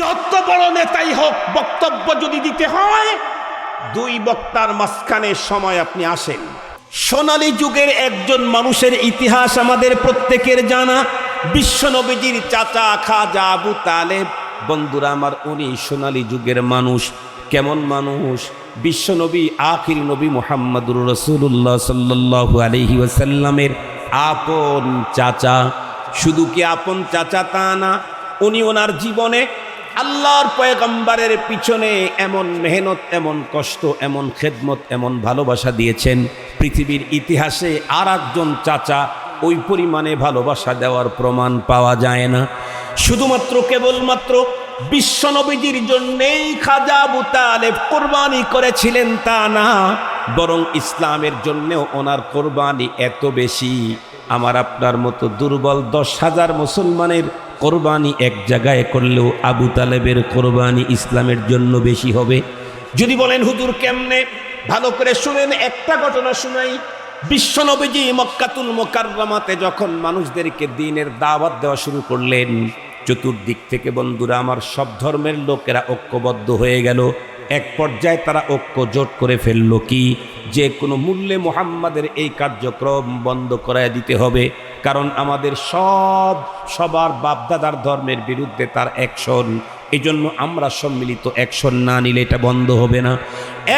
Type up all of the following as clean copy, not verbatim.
যত বড় নেতাই হোক, বক্তব্য যদি দিতে হয় দুই বক্তার মাঝখানে সময় আপনি আসেন। সোনালী যুগের একজন মানুষের ইতিহাস আমাদের প্রত্যেকের জানা, বিশ্বনবীজির চাচা খাজা আবু তালেব। বন্ধুরা আমার, উনি সোনালী যুগের মানুষ। কেমন মানুষ? বিশ্বনবী আখির নবী মুহাম্মদুর রাসূলুল্লাহ সাল্লাল্লাহু আলাইহি ওয়াসাল্লামের আপন চাচা। শুধু কি আপন চাচা তা না, উনি ওনার জীবনে আল্লাহর পয়গম্বরের পিছনে এমন মেহনত, এমন কষ্ট, এমন খেদমত, এমন ভালোবাসা দিয়েছেন, পৃথিবীর ইতিহাসে আর একজন চাচা ওই পরিমাণে ভালোবাসা দেওয়ার প্রমাণ পাওয়া যায় না। শুধুমাত্র কেবলমাত্র বিশ্বনবীজির জন্যেই খাজা আবু তালেব কোরবানি করেছিলেন তা না, বরং ইসলামের জন্যেও ওনার কোরবানি এত বেশি। আমার আপনার মতো দুর্বল 10,000 মুসলমানের কোরবানি এক জায়গায় করলেও আবু তালেবের কোরবানি ইসলামের জন্য বেশি হবে। যদি বলেন হুজুর কেমনে, ভালো করে শুনেন, একটা ঘটনা শুনাই। বিশ্বনবীজি মক্কাতুল মুকাররমাতে যখন মানুষদেরকে দ্বীনের দাওয়াত দেওয়া শুরু করলেন, চতুর্দিক থেকে বন্ধুরা আমার সব ধর্মের লোকেরা ঐক্যবদ্ধ হয়ে গেল। এক পর্যায়ে তারা ঐক্য জোট করে ফেলল কি, যে কোনো মূল্যে মুহাম্মাদের এই কার্যক্রম বন্ধ করায় দিতে হবে, কারণ আমাদের সবার বাপদাদার ধর্মের বিরুদ্ধে তার অ্যাকশন। এই জন্য আমরা সম্মিলিত অ্যাকশন না নিলে এটা বন্ধ হবে না।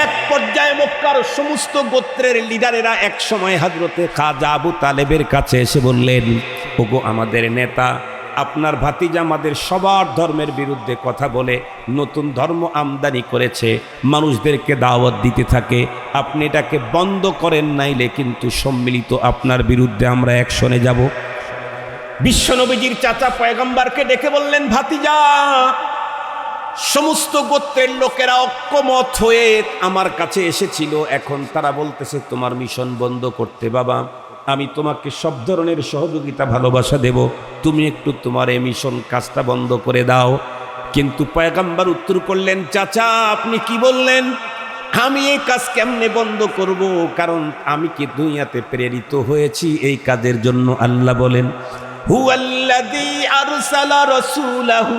এক পর্যায়ে মক্কার সমস্ত গোত্রের লিডারেরা এক সময় হযরতে খাজা আবু তালেবের কাছে এসে বললেন, ওগো আমাদের নেতা, আপনার ভাতিজা আমাদের সবার ধর্মের বিরুদ্ধে কথা বলে নতুন ধর্ম আমদানি করেছে, মানুষদেরকে দাওয়াত দিতে থাকে, আপনি এটাকে বন্ধ করেন, নাইলে কিন্তু সম্মিলিত আপনার বিরুদ্ধে আমরা অ্যাকশনে যাব। বিশ্বনবীজির চাচা পয়গম্বরকে ডেকে বললেন, ভাতিজা, সমস্ত গোত্রের লোকেরা ঐক্যমত হয়ে আমার কাছে এসেছিল, এখন তারা বলতেছে তোমার মিশন বন্ধ করতে। বাবা, আমি তোমাকে সব ধরনের সহযোগিতা ভালোবাসা দেব, তুমি একটু তোমার এই মিশন কাজটা বন্ধ করে দাও। কিন্তু পয়গম্বর উত্তর করলেন, চাচা আপনি কি বললেন? আমি এই কাজ কেমনে বন্ধ করব? কারণ আমি কি দুনিয়াতে প্রেরিত হয়েছি এই কাজের জন্য। আল্লাহ বলেন, হুয়াল্লাযী আরসালা রাসূলাহু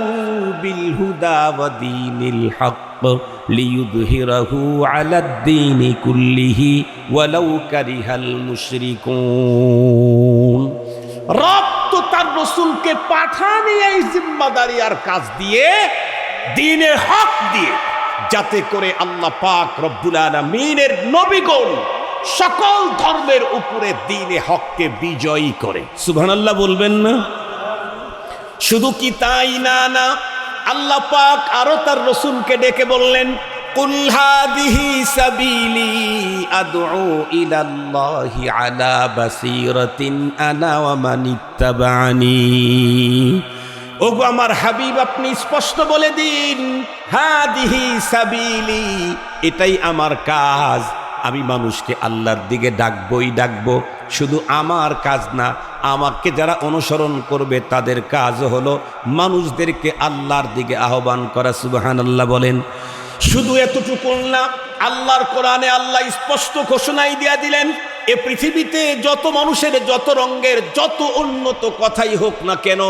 বিল হুদা ওয়া দীনিল হক লিইয়ুযহিরাহু আলাদ-দীনি কুল্লিহি ওয়ালাউ কারিহাল মুশরিকুন। রব তো তার রাসূলকে পাঠানি এই জিম্মাদারি আর কাজ দিয়ে, দ্বীনের হক দিয়ে, যাতে করে আল্লাহ পাক রব্বুল আলামিনের নবীগণ সকল ধর্মের উপরে দ্বীনে হককে বিজয়ী করে। সুবহানাল্লাহ বলবেন না? শুধু কি তাই না, আল্লাহ পাক আরো তার রাসূলকে ডেকে বললেন, কুল হাদিহি সাবিলি আদউ ইলাল্লাহি আলা বাসীরাতিন আনা ওয়া মানিত্তাবানি। ওগো আমার হাবিব, আপনি স্পষ্ট বলে দিন, হাদিহি সাবিলি, এটাই আমার কাজ, আমি মানুষকে আল্লাহর দিকে ডাকবই ডাকবো। শুধু আমার কাজ না, আমাকে যারা অনুসরণ করবে তাদের কাজ হলো মানুষদেরকে আল্লাহর দিকে আহ্বান করা। সুবহানাল্লাহ বলেন। শুধু এতটুকু না, আল্লাহর কোরআনে আল্লাহ স্পষ্ট ঘোষণাই দিয়ে দিলেন, এ পৃথিবীতে যত মানুষের যত রঙের যত উন্নত কথাই হোক না কেন,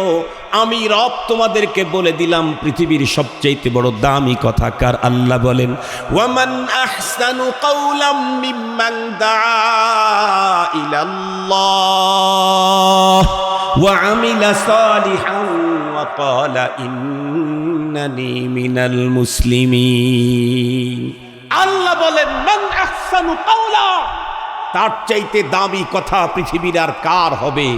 আমি রব তোমাদেরকে বলে দিলাম পৃথিবীর সবচেয়ে বড় দামি কথা কার? আল্লাহ বলেন, ওয়ামান আহসানু কাওলাম মিম্মান দাআ ইলাল্লাহ ওয়া আমিলা সালিহান ওয়া ক্বালা ইন্নানি মিনাল মুসলিমিন। আল্লাহ বলেন, মান আহসানু কাওলা, তার চাইতে দামি কথা পৃথিবীর আর কার হবে?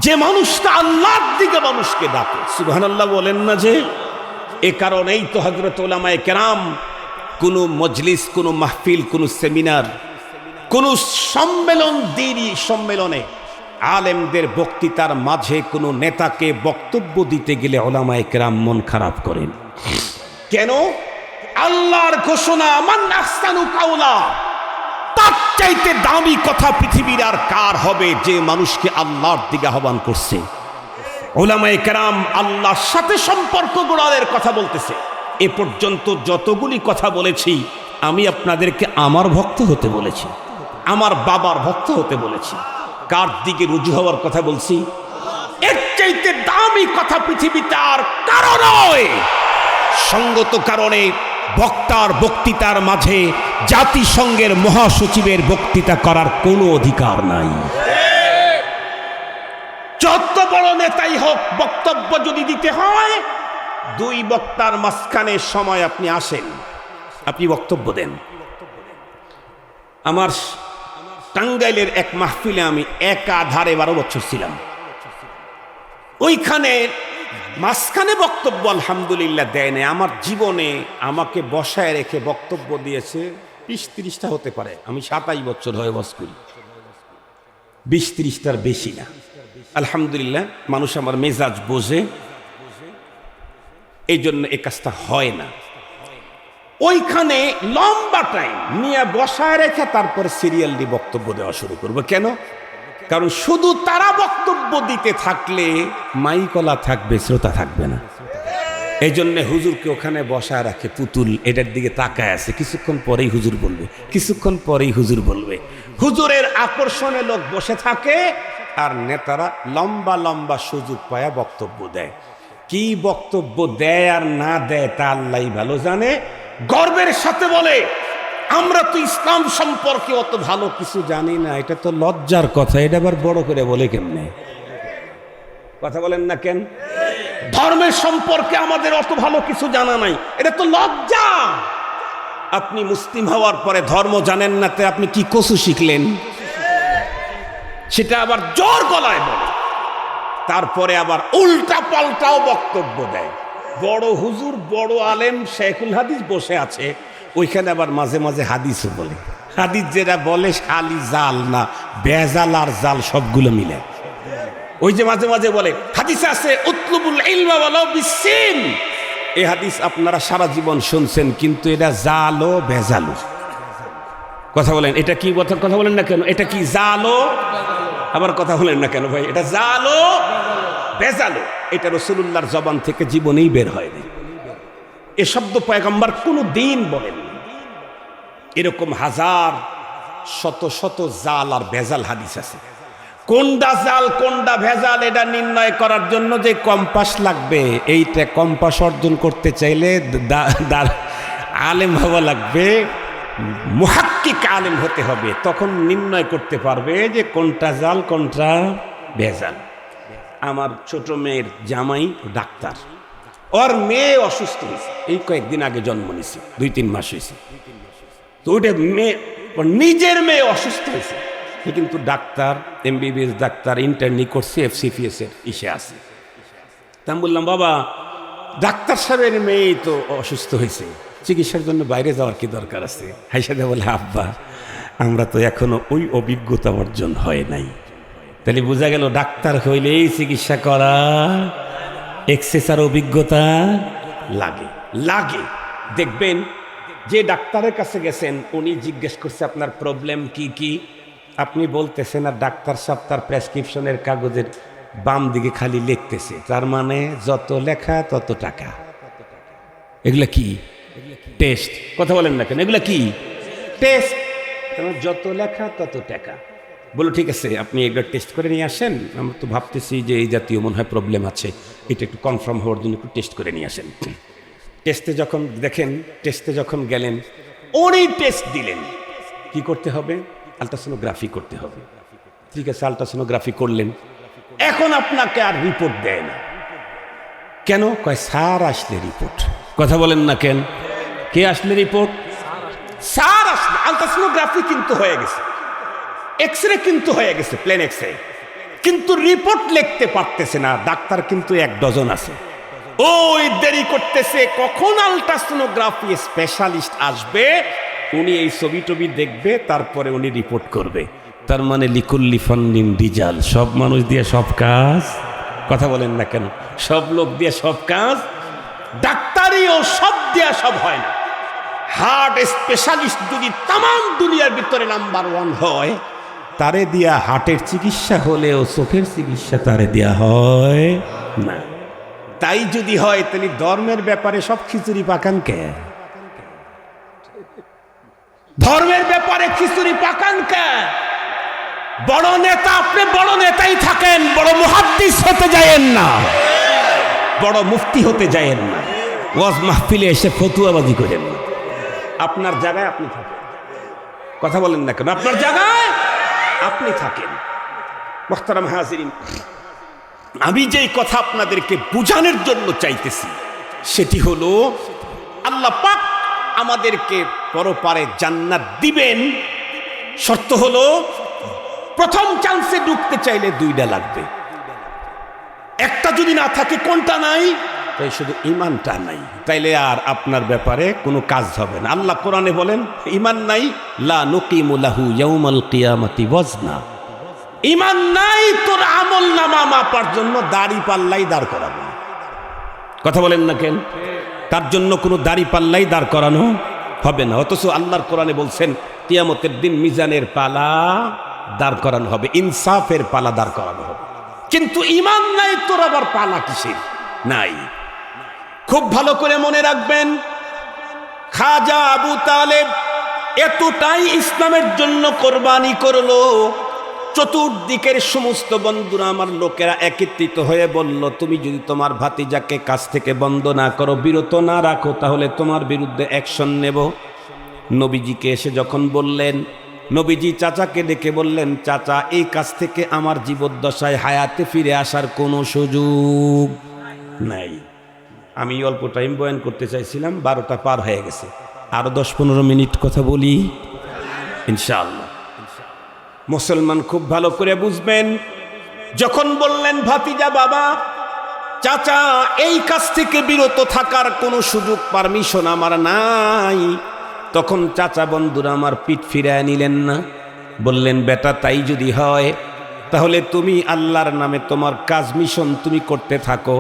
যে মানুষটা আল্লাহর দিকে মানুষকে ডাকে। সুবহানাল্লাহ বলেন না? যে এ কারণেই তো হযরত উলামায়ে কেরাম কোন মজলিস, কোন মাহফিল, কোন সেমিনার, কোন সম্মেলন, দ্বীনি সম্মেলনে আলেমদের বক্তৃতার মাঝে কোন নেতাকে বক্তব্য দিতে গেলে উলামায়ে কেরাম মন খারাপ করেন। কেন? আল্লাহর ঘোষণা, মান আহসানু কাওলা, তার চাইতে দামি কথা পৃথিবীর আর কার হবে যে মানুষকে আল্লাহর দিকে আহ্বান করছে। উলামায়ে কেরাম আল্লাহর সাথে সম্পর্ক গড়ার কথা বলতেছে। এ পর্যন্ত যতগুলি কথা বলেছি, আমি আপনাদেরকে আমার ভক্ত হতে বলেছি, আমার বাবার ভক্ত হতে বলেছি। কার দিকে রুজু হওয়ার কথা বলছি? এর চাইতে দামি কথা পৃথিবীতে আর কারো নয়। সঙ্গত কারণে বক্তার বক্তৃতার মাঝে জাতিসংঘের মহাসচিবের বক্তৃতা করার কোনো অধিকার নাই। যত বড় নেতাই হোক, বক্তব্য যদি দিতে হয় দুই বক্তার মাঝখানে সময় আপনি আসেন, আপনি বক্তব্য দেন। আমার টাঙ্গাইলের এক মাহফিলে আমি একাধারে 12 বছর ছিলাম। ওইখানে মাঝখানে বক্তব্য আলহামদুলিল্লাহ দেয় নাই। আমার জীবনে আমাকে বসায় রেখে বক্তব্য দিয়েছে 20-30টা হতে পারে। আমি 27 বছর হয়ে বস করি, 20-30টার বেশি না। আলহামদুলিল্লাহ মানুষ আমার মেজাজ বোঝে, এই জন্য এই কাজটা হয় না। ওইখানে লম্বা টাইম নিয়ে বসায় রেখে তারপর সিরিয়াল দিয়ে বক্তব্য দেওয়া শুরু করবো। কেন? কারণ শুধু তারা বক্তব্য দিতে থাকলে মাইকলা থাকবে, শ্রোতা থাকবে না। এই জন্য হুজুরকে ওখানে বসায় রাখে পুতুল, এটার দিকে তাকায় আছে, কিছুক্ষণ পরেই হুজুর বলবে, কিছুক্ষণ পরেই হুজুর বলবে। হুজুরের আকর্ষণে লোক বসে থাকে আর নেতারা লম্বা লম্বা সুযোগ পায়া বক্তব্য দেয়। কি বক্তব্য দেয় আর না দেয় তা আল্লাহই ভালো জানে। গর্বের সাথে বলে, আমরা তো ইসলাম সম্পর্কে অত ভালো কিছু জানি না। এটা তো লজ্জার কথা, এটা আবার বড় করে বলে কেমনে? কথা বলেন না কেন? ধর্মের সম্পর্কে আমাদের অত ভালো কিছু জানা নাই, এটা তো লজ্জা। আপনি মুসলিম হওয়ার পরে ধর্ম জানেন না, তে আপনি কি কসু শিখলেন? সেটা আবার জোর গলায় বলে, তারপরে আবার উল্টা পাল্টাও বক্তব্য দেয়। বড় হুজুর, বড় আলেম, শেখুল হাদিস বসে আছে, ওইখানে আবার মাঝে মাঝে হাদিসও বলে। হাদিস যেটা বলে খালি জাল না, বেজাল আর জাল সবগুলো মিলে। ওই যে মাঝে মাঝে বলে হাদিসে আছে উতলুবুল ইলমা ওয়ালাউ বিসসিন, এই হাদিস আপনারা সারা জীবন শুনছেন, কিন্তু এটা জালো বেজালো। কথা বলেন, এটা কি কথা বলেন না কেন? এটা কি জালো? আবার কথা বলেন না কেন ভাই? এটা জালো বেজালো, এটা রাসূলুল্লাহর জবান থেকে জীবনেই বের হয়নি। এ শব্দ পয়গম্বর কোনো দিন বলেন। এরকম হাজার শত শত জাল আর ভেজাল হাদিস আছে। কোনটা জাল কোনটা ভেজাল এটা নির্ণয় করার জন্য যে কম্পাস লাগবে, এইটা কম্পাস অর্জন করতে চাইলে আলেম হওয়া লাগবে, মুহাক্কিক আলেম হতে হবে, তখন নির্ণয় করতে পারবে যে কোনটা জাল কোনটা ভেজাল। আমার ছোট মেয়ের জামাই ডাক্তার, ওর মেয়ে অসুস্থ হয়েছে, এই কয়েকদিন আগে জন্ম নিয়েছে, 2-3 মাস হয়েছে। তো ওইটা মেয়ে, নিজের মেয়ে অসুস্থ হয়েছে, সে কিন্তু ডাক্তার, MBBS ডাক্তার, ইন্টার্নি করছে, FCPS এর ইসে আছে। তা আমি বললাম, বাবা ডাক্তার সাহেবের মেয়েই তো অসুস্থ হয়েছে, চিকিৎসার জন্য বাইরে যাওয়ার কি দরকার আছে? হাইসাদে বলে, আব্বা আমরা তো এখনো ওই অভিজ্ঞতা অর্জন হয় নাই। তাহলে বোঝা গেল ডাক্তার হইলেই চিকিৎসা করা এক্সেসার অভিজ্ঞতা লাগে। দেখবেন যে ডাক্তারের কাছে গেছেন, উনি জিজ্ঞেস করছে আপনার প্রবলেম কি কি, আপনি বলতেছেন, আর ডাক্তার সাহেব তার প্রেসক্রিপশনের কাগজের বাম দিকে খালি লিখতেছে, তার মানে যত লেখা তত টাকা। এগুলা কি? টেস্ট। কথা বলেন না কেন? এগুলা কি? টেস্ট। যত লেখা তত টাকা। বলো ঠিক আছে, আপনি এগুলো টেস্ট করে নিয়ে আসেন, আমরা তো ভাবতেছি যে এই জাতীয় মনে হয় প্রবলেম আছে, এটা একটু কনফার্ম হওয়ার জন্য একটু টেস্ট করে নিয়ে আসেন। টেস্টে যখন দেখেন, টেস্টে যখন গেলেন, উনি টেস্ট দিলেন, কি করতে হবে? আলট্রাসোনোগ্রাফি করতে হবে। ঠিক আছে, আলট্রাসোনোগ্রাফি করলেন, এখন আপনাকে আর রিপোর্ট দেয় না। কেন? কয় স্যার আসলে রিপোর্ট। কথা বলেন না কেন? কে আসলে রিপোর্ট? স্যার আসলে। আলট্রাসোনোগ্রাফি কিন্তু হয়ে গেছে, এক্সরে কিন্তু হয়ে গেছে, প্লেন এক্সরে, কিন্তু রিপোর্ট লিখতে পারতেছে না। ডাক্তার কিন্তু 1 ডজন আছে, ওই দেরি করতেছে। কখন আলট্রাসোনোগ্রাফি স্পেশালিস্ট আসবে, উনি এই ছবি টবি দেখবে, তারপরে উনি রিপোর্ট করবে। তার মানে লিকুল্লি ফান্নিন রিজাল, সব মানুষ দিয়ে সব কাজ। কথা বলেন না কেন? সব লোক দিয়ে সব কাজ। ডাক্তারিও সব দিয়া সব হয় না। হার্ট স্পেশালিস্ট যদি তাম দুনিয়ার ভিতরে নাম্বার 1 হয়, তারে দিয়া হার্টের চিকিৎসা হলেও চোখের চিকিৎসা তারে দেয়া হয় না। তাই যদি হয়, তাহলে ধর্মের ব্যাপারে সব খিচুড়ি পাকান কে? ধর্মের ব্যাপারে খিচুড়ি পাকান কে? বড় নেতা, আপনি বড় নেতাই থাকেন, বড় মুহাদ্দিস হতে যায়েন না, বড় মুফতি হতে যায়েন না। ওয়াজ মাহফিলে এসে ফতুয়াবাজি করেন না। আপনার জায়গায় আপনি থাকেন, কথা বলেন না কেন? আপনার জায়গায় আপনি থাকেন। মুহতারাম হাজিরিন, আমি যেই কথা আপনাদেরকে বুঝানোর জন্য চাইতেছি সেটি হলো আল্লাহ পাক আমাদেরকে পরপারে জান্নাত দিবেন। শর্ত হলো প্রথম চান্সে ঢুকতে চাইলে দুইটা লাগবে। একটা যদি না থাকে, কোনটা নাই? তাই শুধু ইমানটা নাই, তাইলে আর আপনার ব্যাপারে কোনো কাজ হবে না। আল্লাহ কোরআনে বলেন, ইমান নাই লা নুকিমু লাহু ইয়াউমাল কিয়ামাতি ওয়াজনা। ইমান নাই, তোর আমল নামা মাপার জন্য দাড়ি পাল্লাই দাঁড় করাবো। কথা বলেন না কেন? তার জন্য কোনো দাড়ি পাল্লাই দাঁড় করানো হবে না। অথচ আল্লাহর কোরআনে বলছেন কিয়ামতের দিন মিজানের পালা দাঁড় করানো হবে, ইনসাফের পালা দাঁড় করানো হবে। কিন্তু ইমান নাই, তোর আবার পালা কিসের? নাই। খুব ভালো করে মনে রাখবেন, খাজা আবু তালেব এতটাই ইসলামের জন্য কোরবানি করলো, চতুর্দিকের সমস্ত বন্ধুরা আমার লোকেরা একত্রিত হয়ে বলল, তুমি যদি তোমার ভাতিজাকে কাছ থেকে বন্ধ না করো, বিরত না রাখো, তাহলে তোমার বিরুদ্ধে অ্যাকশন নেব। নবীজিকে এসে যখন বললেন, নবীজি চাচাকে ডেকে বললেন, চাচা এই কাজ থেকে আমার জীবদ্দশায় হায়াতে ফিরে আসার কোনো সুযোগ নাই। আমি অল্প টাইম বয়ান করতে চাইছিলাম, 12টা পার হয়ে গেছে, আরো 10-15 মিনিট কথা বলি ইনশাআল্লাহ। মুসলমান খুব ভালো করে বুঝবেন, যখন বললেন ভাতিজা বাবা চাচা এই কাজ থেকে বিরত থাকার কোনো সুযোগ পারমিশন আমার নাই, তখন চাচা বন্ধুরা আমার পিঠ ফিরায় নিলেন না, বললেন বেটা তাই যদি হয় তাহলে তুমি আল্লাহর নামে তোমার কাজ মিশন তুমি করতে থাকো,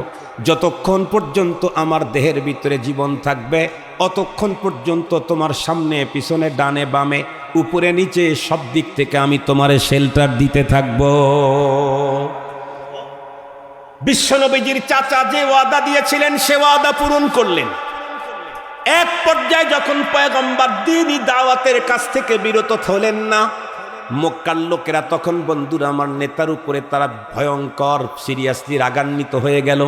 যতক্ষণ পর্যন্ত আমার দেহের ভিতরে জীবন থাকবে অতক্ষণ পর্যন্ত তোমার সামনে পিছনে ডানে বামে উপরে নিচে সব দিক থেকে আমি তোমারে শেল্টার দিতে থাকব। বিশ্বনবীজির চাচা যে ওয়াদা দিয়েছিলেন সে ওয়াদা পূরণ করলেন। এক পর্যায়ে যখন পয়গম্বর দ্বীনি দাওয়াতের কাছ থেকে বিরত হলেন না, মক্কার লোকেরা তখন বন্ধুরা আমার নেতার উপরে তারা ভয়ঙ্কর সিরিয়াসলি রাগান্বিত হয়ে গেল।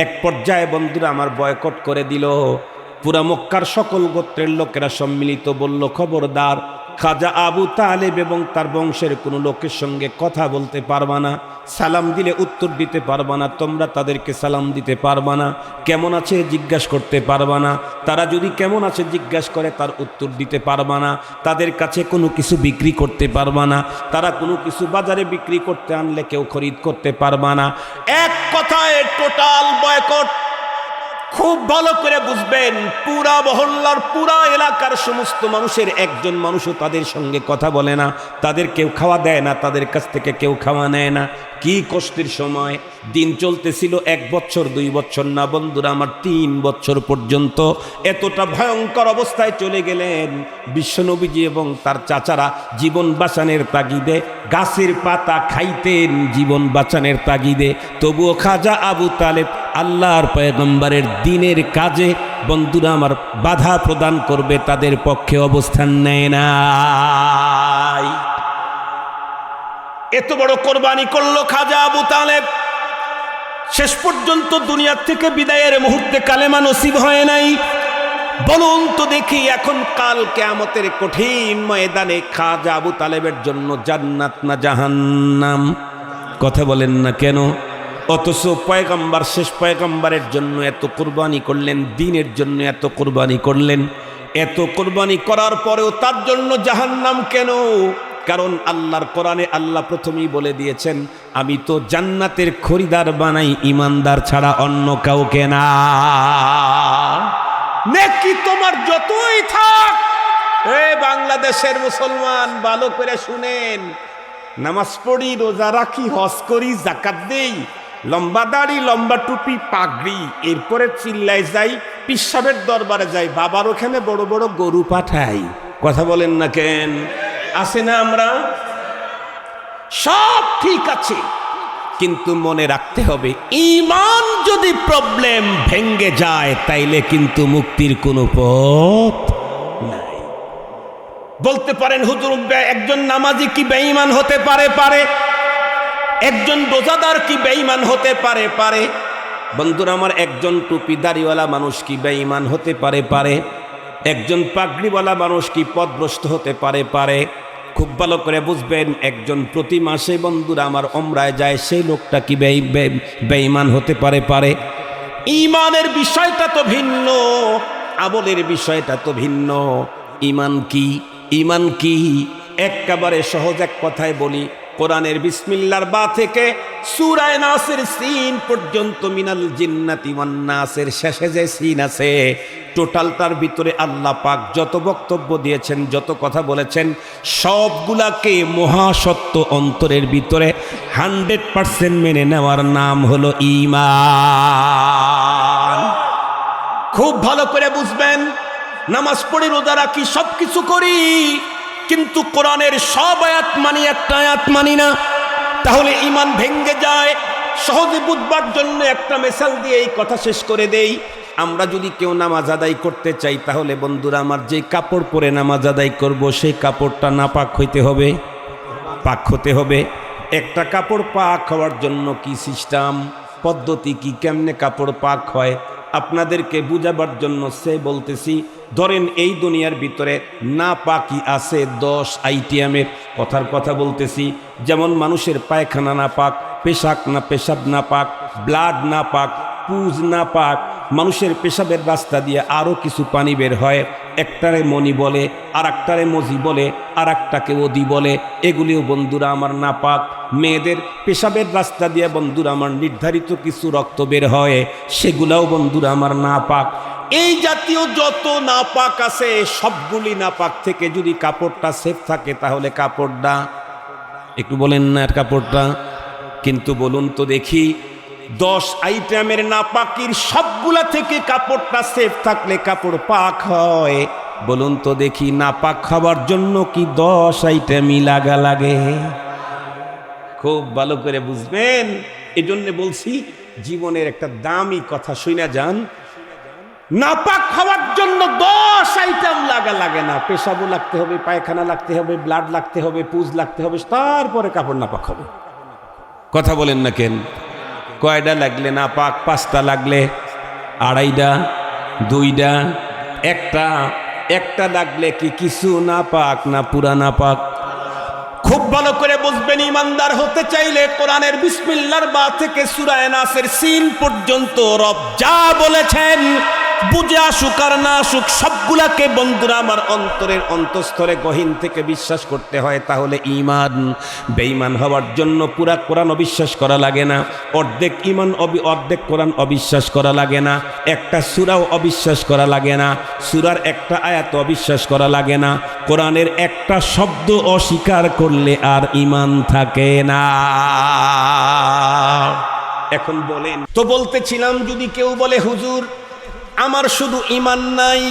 এক পর্যায়ে বন্ধুরা আমার বয়কট করে দিল। পুরা মক্কার সকল গোত্রের লোকেরা সম্মিলিত বলল, খবরদার খাজা আবু তালেব এবং তার বংশের কোনো লোকের সঙ্গে কথা বলতে পারবা না, সালাম দিলে উত্তর দিতে পারবা না, তোমরা তাদেরকে সালাম দিতে পারবা না, কেমন আছে জিজ্ঞাসা করতে পারবা না, তারা যদি কেমন আছে জিজ্ঞাসা করে তার উত্তর দিতে পারবা না, তাদের কাছে কোনো কিছু বিক্রি করতে পারবা না, তারা কোনো কিছু বাজারে বিক্রি করতে আনলে কেউ খরিদ করতে পারবা না। এক কথায় টোটাল বয়কট। খুব ভালো করে বুঝবেন, পুরা মহল্লার পুরা এলাকার সমস্ত মানুষের একজন মানুষও তাদের সঙ্গে কথা বলে না, তাদের কেউ খাওয়া দেয় না, তাদের কাছ থেকে কেউ খাওয়া নেয় না। কি কষ্টের সময় দিন চলতেছিল, 1 বছর 2 বছর না বন্ধুরা আমার 3 বছর পর্যন্ত এতটা ভয়ঙ্কর অবস্থায় চলে গেলেন। বিশ্বনবীজি এবং তার চাচারা জীবন বাঁচানোর তাগিদে গাছের পাতা খাইতেন, জীবন বাঁচানোর তাগিদে, তবুও খাজা আবু তালেব আল্লাহর পয়গম্বরের দ্বীনের কাজে বন্ধুরা আমার বাধা প্রদান করবে তাদের পক্ষে অবস্থান নেয় নাই। এত বড় কোরবানি করলো খাজা আবু তালেব, শেষ পর্যন্ত দুনিয়ার থেকে বিদায়ের মুহূর্তে কালেমা নসিব হয় নাই। বলুন তো দেখি, এখন কাল কিয়ামতের কঠিন ময়দানে খাজা আবু তালেবের জন্য জান্নাত না জাহান্নাম? কথা বলেন না কেন? অথচ পয়গম্বর শেষ পয়গম্বরের জন্য এত কোরবানি করলেন, দ্বীনের জন্য এত কোরবানি করলেন, এত কোরবানি করার পরেও তার জন্য জাহান্নাম কেন? কারণ আল্লাহর কোরআনে আল্লাহ প্রথমেই বলে দিয়েছেন, আমি তো জান্নাতের খরিদার বানাই ইমানদার ছাড়া অন্য কাউকে না। নেকি তোমার যতই থাক, বাংলাদেশের মুসলমান ভালো করে শুনেন, নামাজ পড়ি, রোজা রাখি, হজ করি, যাকাত দেই, লম্বা দাড়ি, লম্বা টুপি, পাগড়ি, এরপরে চিল্লাই যাই, পিসাবের দরবারে যাই, বাবার ওখানে বড় বড় গরু পাঠাই। কথা বলেন না কেন? আছে না? আমরা সব ঠিক আছে, কিন্তু মনে রাখতে হবে ঈমান যদি প্রবলেম ভেঙ্গে যায় তাইলে কিন্তু মুক্তির কোনো পথ নাই। বলতে পারেন হুজুর একজন নামাজি কি বেঈমান হতে পারে? পারে। একজন রোজাদার কি বেঈমান হতে পারে? পারে। বন্ধুরা আমার, একজন টুপি দাড়িওয়ালা মানুষ কি বেঈমান হতে পারে? একজন পাগড়িওয়ালা মানুষ কি পথভ্রষ্ট হতে পারে? খুব ভালো করে বুঝবেন, একজন প্রতি মাসে বন্ধুরা আমার ওমরায় যায়, সেই লোকটা কি বেঈমান হতে পারে? ঈমানের বিষয়টা তো ভিন্ন, আমলের বিষয়টা তো ভিন্ন। ঈমান কি একেবারে সহজ এক কথায় বলি, কোরআনের বিসমিল্লাহর বা থেকে সূরা নাসের সিন পর্যন্ত, মিনাল জিন্নাতি ওয়ান নাসের শেষে যে সিন আছে, টোটালটার ভিতরে আল্লাহ পাক যত বক্তব্য দিয়েছেন, যত কথা বলেছেন, সবগুলাকে মহাসত্য অন্তরের ভিতরে 100% মেনে নেওয়ার নাম হলো ঈমান। খুব ভালো করে বুঝবেন, নামাজ পড়ি, রোজা রাখি, সব কিছু করি, কিন্তু কোরআনের সব আয়াত মানি, একটা আয়াত মানি না, তাহলে ঈমান ভেঙ্গে যায়। সহজে বুঝবার জন্য একটা মিসাল দিয়ে এই কথা শেষ করে দেই। আমরা যদি কেউ নামাজ আদায় করতে চাই, তাহলে বন্ধুরা আমার, যে কাপড় পরে নামাজ আদায় করব, সেই কাপড়টা নাপাক হইতে হবে, পাক হতে হবে। একটা কাপড় পাক হওয়ার জন্য কি সিস্টেম, পদ্ধতি কি, কেমনে কাপড় পাক হয়, আপনাদেরকে বুঝাবার জন্য সে বলতেছি। ধরেন এই দুনিয়ার ভিতরে না পাকি আছে 10 আইটেমের, কথার কথা বলতেছি। যেমন মানুষের পায়খানা না পাক, পেশাব না পাক, ব্লাড না পাক, পুজ না পাক, মানুষের পেশাবের রাস্তা দিয়ে আরও কিছু পানি বের হয়, একটারে মনি বলে, আর একটারে মজি বলে, আর একটাকে ওদি বলে, এগুলিও বন্ধুরা আমার না পাক। মেয়েদের পেশাবের রাস্তা দিয়ে বন্ধুরা আমার নির্ধারিত কিছু রক্ত বের হয়, সেগুলাও বন্ধুরা আমার না পাক। এই জাতীয় যত নাপাক আছে, সবগুলি নাপাক থেকে যদি কাপড়টা সেফ থাকে, তাহলে কাপড়টা, একটু বলেন না কাপড়টা, কিন্তু বলুন তো দেখি, 10 আইটেমের নাপাকির সবগুলা থেকে কাপড়টা সেফ থাকলে কাপড় পাক হয়। বলুন তো দেখি, নাপাক খাবার জন্য কি 10 আইটেমই লাগে? খুব ভালো করে বুঝবেন। এজন্য বলছি, জীবনের একটা দামি কথা শুনে যান, নাপাক খাওয়ার জন্য 10 আইটেম লাগে না। পেশাবও লাগতে হবে, পায়খানা লাগতে হবে, ব্লাড লাগতে হবে, পুজ লাগতে হবে, তারপরে কাপড় নাপাক হবে। কথা বলেন না কেন? কয়টা লাগলে নাপাক? 5টা লাগলে, 2.5টা, 2টা, একটা লাগলে কি কিছু নাপাক না পুরা নাপাক? খুব ভালো করে বুঝবেন, ইমানদার হতে চাইলে কোরআনের বিসমিল্লাহর বা থেকে সূরা নাসের সিন পর্যন্ত রব যা বলেছেন, বুঝে আসুক আর না আসুক, সবগুলাকে বন্ধুরা আমার অন্তরের অন্তঃস্থলে গহীন থেকে বিশ্বাস করতে হয়। তাহলে ঈমান। বেঈমান হওয়ার জন্য পুরা কোরআন অবিশ্বাস করা লাগে না, অর্ধেক ঈমান অর্ধেক কোরআন অবিশ্বাস করা লাগে না, একটা সূরাও অবিশ্বাস করা লাগে না, সূরার একটা আয়াত অবিশ্বাস করা লাগে না, কোরআনের একটা শব্দ অস্বীকার করলে আর ঈমান থাকে না। এখন বলেন তো, বলতেছিলাম, যদি কেউ বলে হুজুর আমার শুধু ঈমান নাই,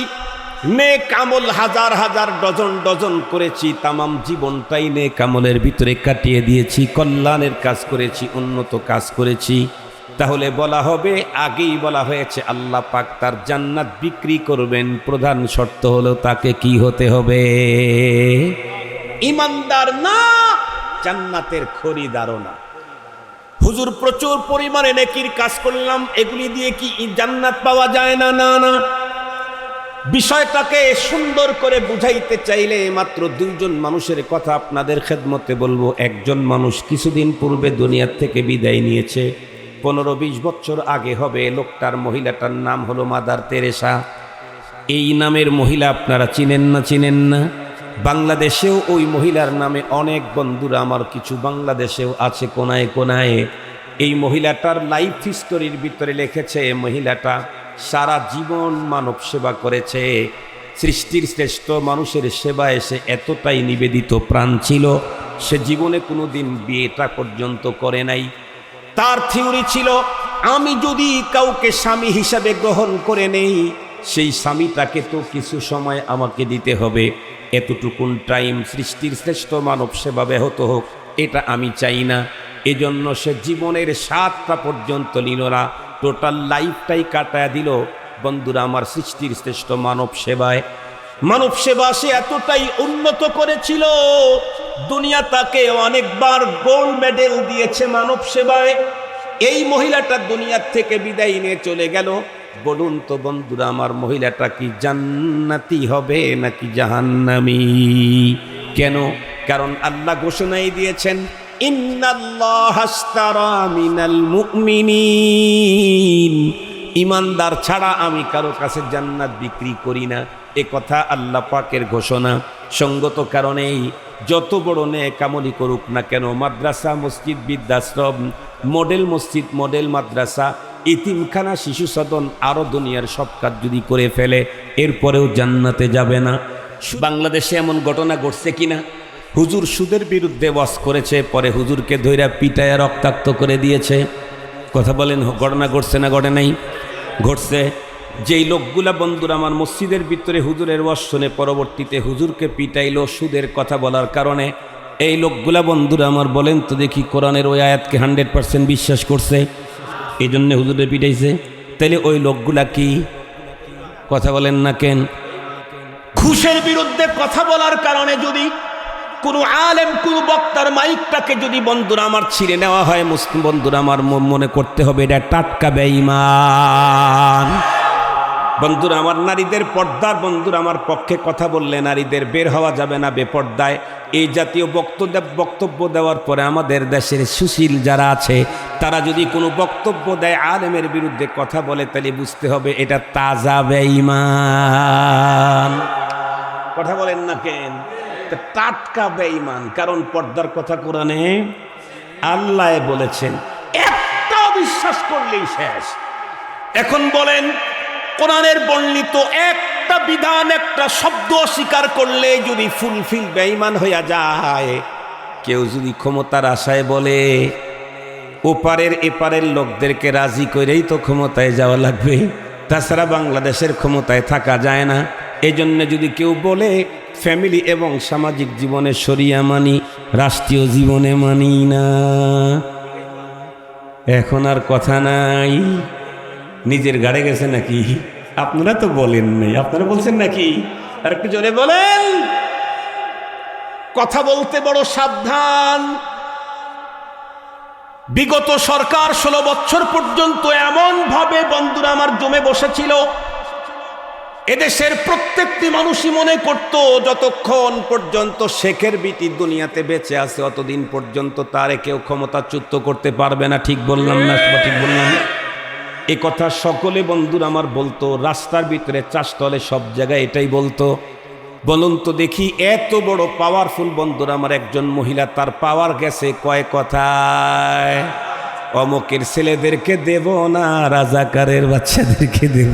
নেক আমল হাজার হাজার ডজন ডজন করেছি, তামাম জীবনটাই নেক আমলের ভিতরে কাটিয়ে দিয়েছি, কল্যাণের কাজ করেছি, উন্নত কাজ করেছি, তাহলে বলা হবে, আগেই বলা হয়েছে আল্লাহ পাক তার জান্নাত বিক্রি করবেন, প্রধান শর্ত হলো তাকে কি হতে হবে? ঈমানদার না, জান্নাতের খরিদারও না। হুজুর প্রচুর পরিমাণে নেকির কাজ করলাম, এগুলি দিয়ে কি জান্নাত পাওয়া যায় না? না। বিষয়টাকে সুন্দর করে বুঝাইতে চাইলে মাত্র 2জন মানুষের কথা আপনাদের খেদমতে বলবো। একজন মানুষ কিছুদিন পূর্বে দুনিয়ার থেকে বিদায় নিয়েছে, 15-20 বছর আগে হবে। মহিলাটার নাম হলো মাদার তেরেসা। এই নামের মহিলা আপনারা চিনেন না? বাংলাদেশেও ওই মহিলার নামে অনেক বন্ধুরা আমার কিছু বাংলাদেশেও আছে কোনায় কোনায়। এই মহিলাটার লাইফ হিস্টোরির ভিতরে লিখেছে, মহিলাটা সারা জীবন মানব সেবা করেছে, সৃষ্টির শ্রেষ্ঠ মানুষের সেবায় সে এতটাই নিবেদিত প্রাণ ছিল, সে জীবনে কোনোদিন বিয়েটা পর্যন্ত করে নাই। তার থিওরি ছিল, আমি যদি কাউকে স্বামী হিসাবে গ্রহণ করে নেই, সেই স্বামীটাকে তো কিছু সময় আমাকে দিতে হবে, এতটুকুন টাইম সৃষ্টির শ্রেষ্ঠ মানব সেবা ব্যাহত হোক, এটা আমি চাই না। এজন্য সে জীবনের 7টা পর্যন্ত নিল না, টোটাল লাইফটাই কাটায় দিল বন্ধুরা আমার সৃষ্টির শ্রেষ্ঠ মানব সেবায়। মানব সেবা সে এতটাই উন্নত করেছিল, দুনিয়া তাকে অনেকবার গোল্ড মেডেল দিয়েছে মানব সেবায়। এই মহিলাটা দুনিয়ার থেকে বিদায় নিয়ে চলে গেল। বলুন তো বন্ধুরা, আমার মহিলাটা কি জান্নাতি হবে নাকি জাহান্নামী? কেন? কারণ আল্লাহ ঘোষণাই দিয়েছেন, ইন্নাল্লাহা আশতারা মিনাল মুমিনিন, ইমানদার ছাড়া আমি কারো কাছে জান্নাত বিক্রি করি না। এ কথা আল্লাহ পাকের ঘোষণা। সঙ্গত কারণেই যত বড় নেক আমলই করুক না কেন, মাদ্রাসা, মসজিদ, বৃদ্ধাশ্রম, মডেল মসজিদ, মডেল মাদ্রাসা, ইতিমখানা, শিশু সদন, আরও দুনিয়ার সব কাজ যদি করে ফেলে, এরপরেও জান্নাতে যাবে না। বাংলাদেশে এমন ঘটনা ঘটছে কিনা, হুজুর সুদের বিরুদ্ধে ওয়াজ করেছে, পরে হুজুরকে ধইরা পিটায়া রক্তাক্ত করে দিয়েছে। কথা বলেন, ঘটনা ঘটছে না ঘটে নাই? ঘটছে। যেই লোকগুলা বন্ধুরা আমার মসজিদের ভিতরে হুজুরের ওয়াজ শুনে পরবর্তীতে হুজুরকে পিটাইলো সুদের কথা বলার কারণে, এই লোকগুলা বন্ধুরা আমার বলেন তো দেখি, কোরআনের ওই আয়াতকে 100% বিশ্বাস করছে, এই জন্যে হুজুরে পিটাইছে। তাইলে ওই লোকগুলা কি? কথা বলেন না কেন? ঘুষের বিরুদ্ধে কথা বলার কারণে যদি কোনো আলেম, কোনো বক্তার মাইকটাকে যদি বন্ধুরা আমার ছিঁড়ে নেওয়া হয়, মুসলিম বন্ধুরা আমার মনে করতে হবে এটা টাটকা বেঈমান। বন্ধুরা আমার, নারীদের পর্দার বন্ধুরা আমার পক্ষে কথা বললে নারীদের বের হওয়া যাবে না বেপর্দায়। এই জাতীয় বক্তব্য দেওয়ার পরে আমাদের দেশের সুশীল যারা আছে তারা যদি কোনো বক্তব্য দেয় আলেমের বিরুদ্ধে কথা বলে, তাহলে বুঝতে হবে এটা তাজা বেঈমান। কথা বলেন না কেন? টাটকা বেঈমান। কারণ পর্দার কথা কোরআনে আল্লাহ বলেছেন, একটা বিশ্বাস করলেই শেষ। এখন বলেন, কোরআনের বর্ণিত একটা বিধান, একটা শব্দ অস্বীকার করলে যদি ফুলফিল বেঈমান হইয়া যায়, কেউ যদি ক্ষমতার আশায় বলে ওপারের এপারের লোকদেরকে রাজি করেই তো ক্ষমতায় যাওয়া লাগবে, তাছাড়া বাংলাদেশের ক্ষমতায় থাকা যায় না। এই জন্য যদি কেউ বলে ফ্যামিলি এবং সামাজিক জীবনে শরিয়া মানি, রাষ্ট্রীয় জীবনে মানি না, এখন আর কথা নাই। নিজের গাড়ে গেছে নাকি? আপনারা তো বলেন নাই, আপনারা বলছেন নাকি? আর একটু জোরে বলেন। কথা বলতে বড় সাবধান। বিগত সরকার 16 বছর পর্যন্ত এমন ভাবে বন্ধুরা আমার জমে বসেছিল, এদেশের প্রত্যেকটি মানুষই মনে করত যতক্ষণ পর্যন্ত শেখের বিটি দুনিয়াতে বেঁচে আছে অতদিন পর্যন্ত তারে কেউ ক্ষমতাচ্যুত করতে পারবে না। ঠিক বললাম না? ঠিক বললাম? এ কথা সকলে বন্ধুরা আমার বলতো, রাস্তার ভিতরে, চাষতলে, সব জায়গায় এটাই বলতো। বলুন তো দেখি, এত বড় পাওয়ারফুল বন্ধুরা আমার একজন মহিলা, তার পাওয়ার গেছে কয় কথায়? অমকের ছেলেদেরকে দেব না, রাজাকারের বাচ্চাদেরকে দেব।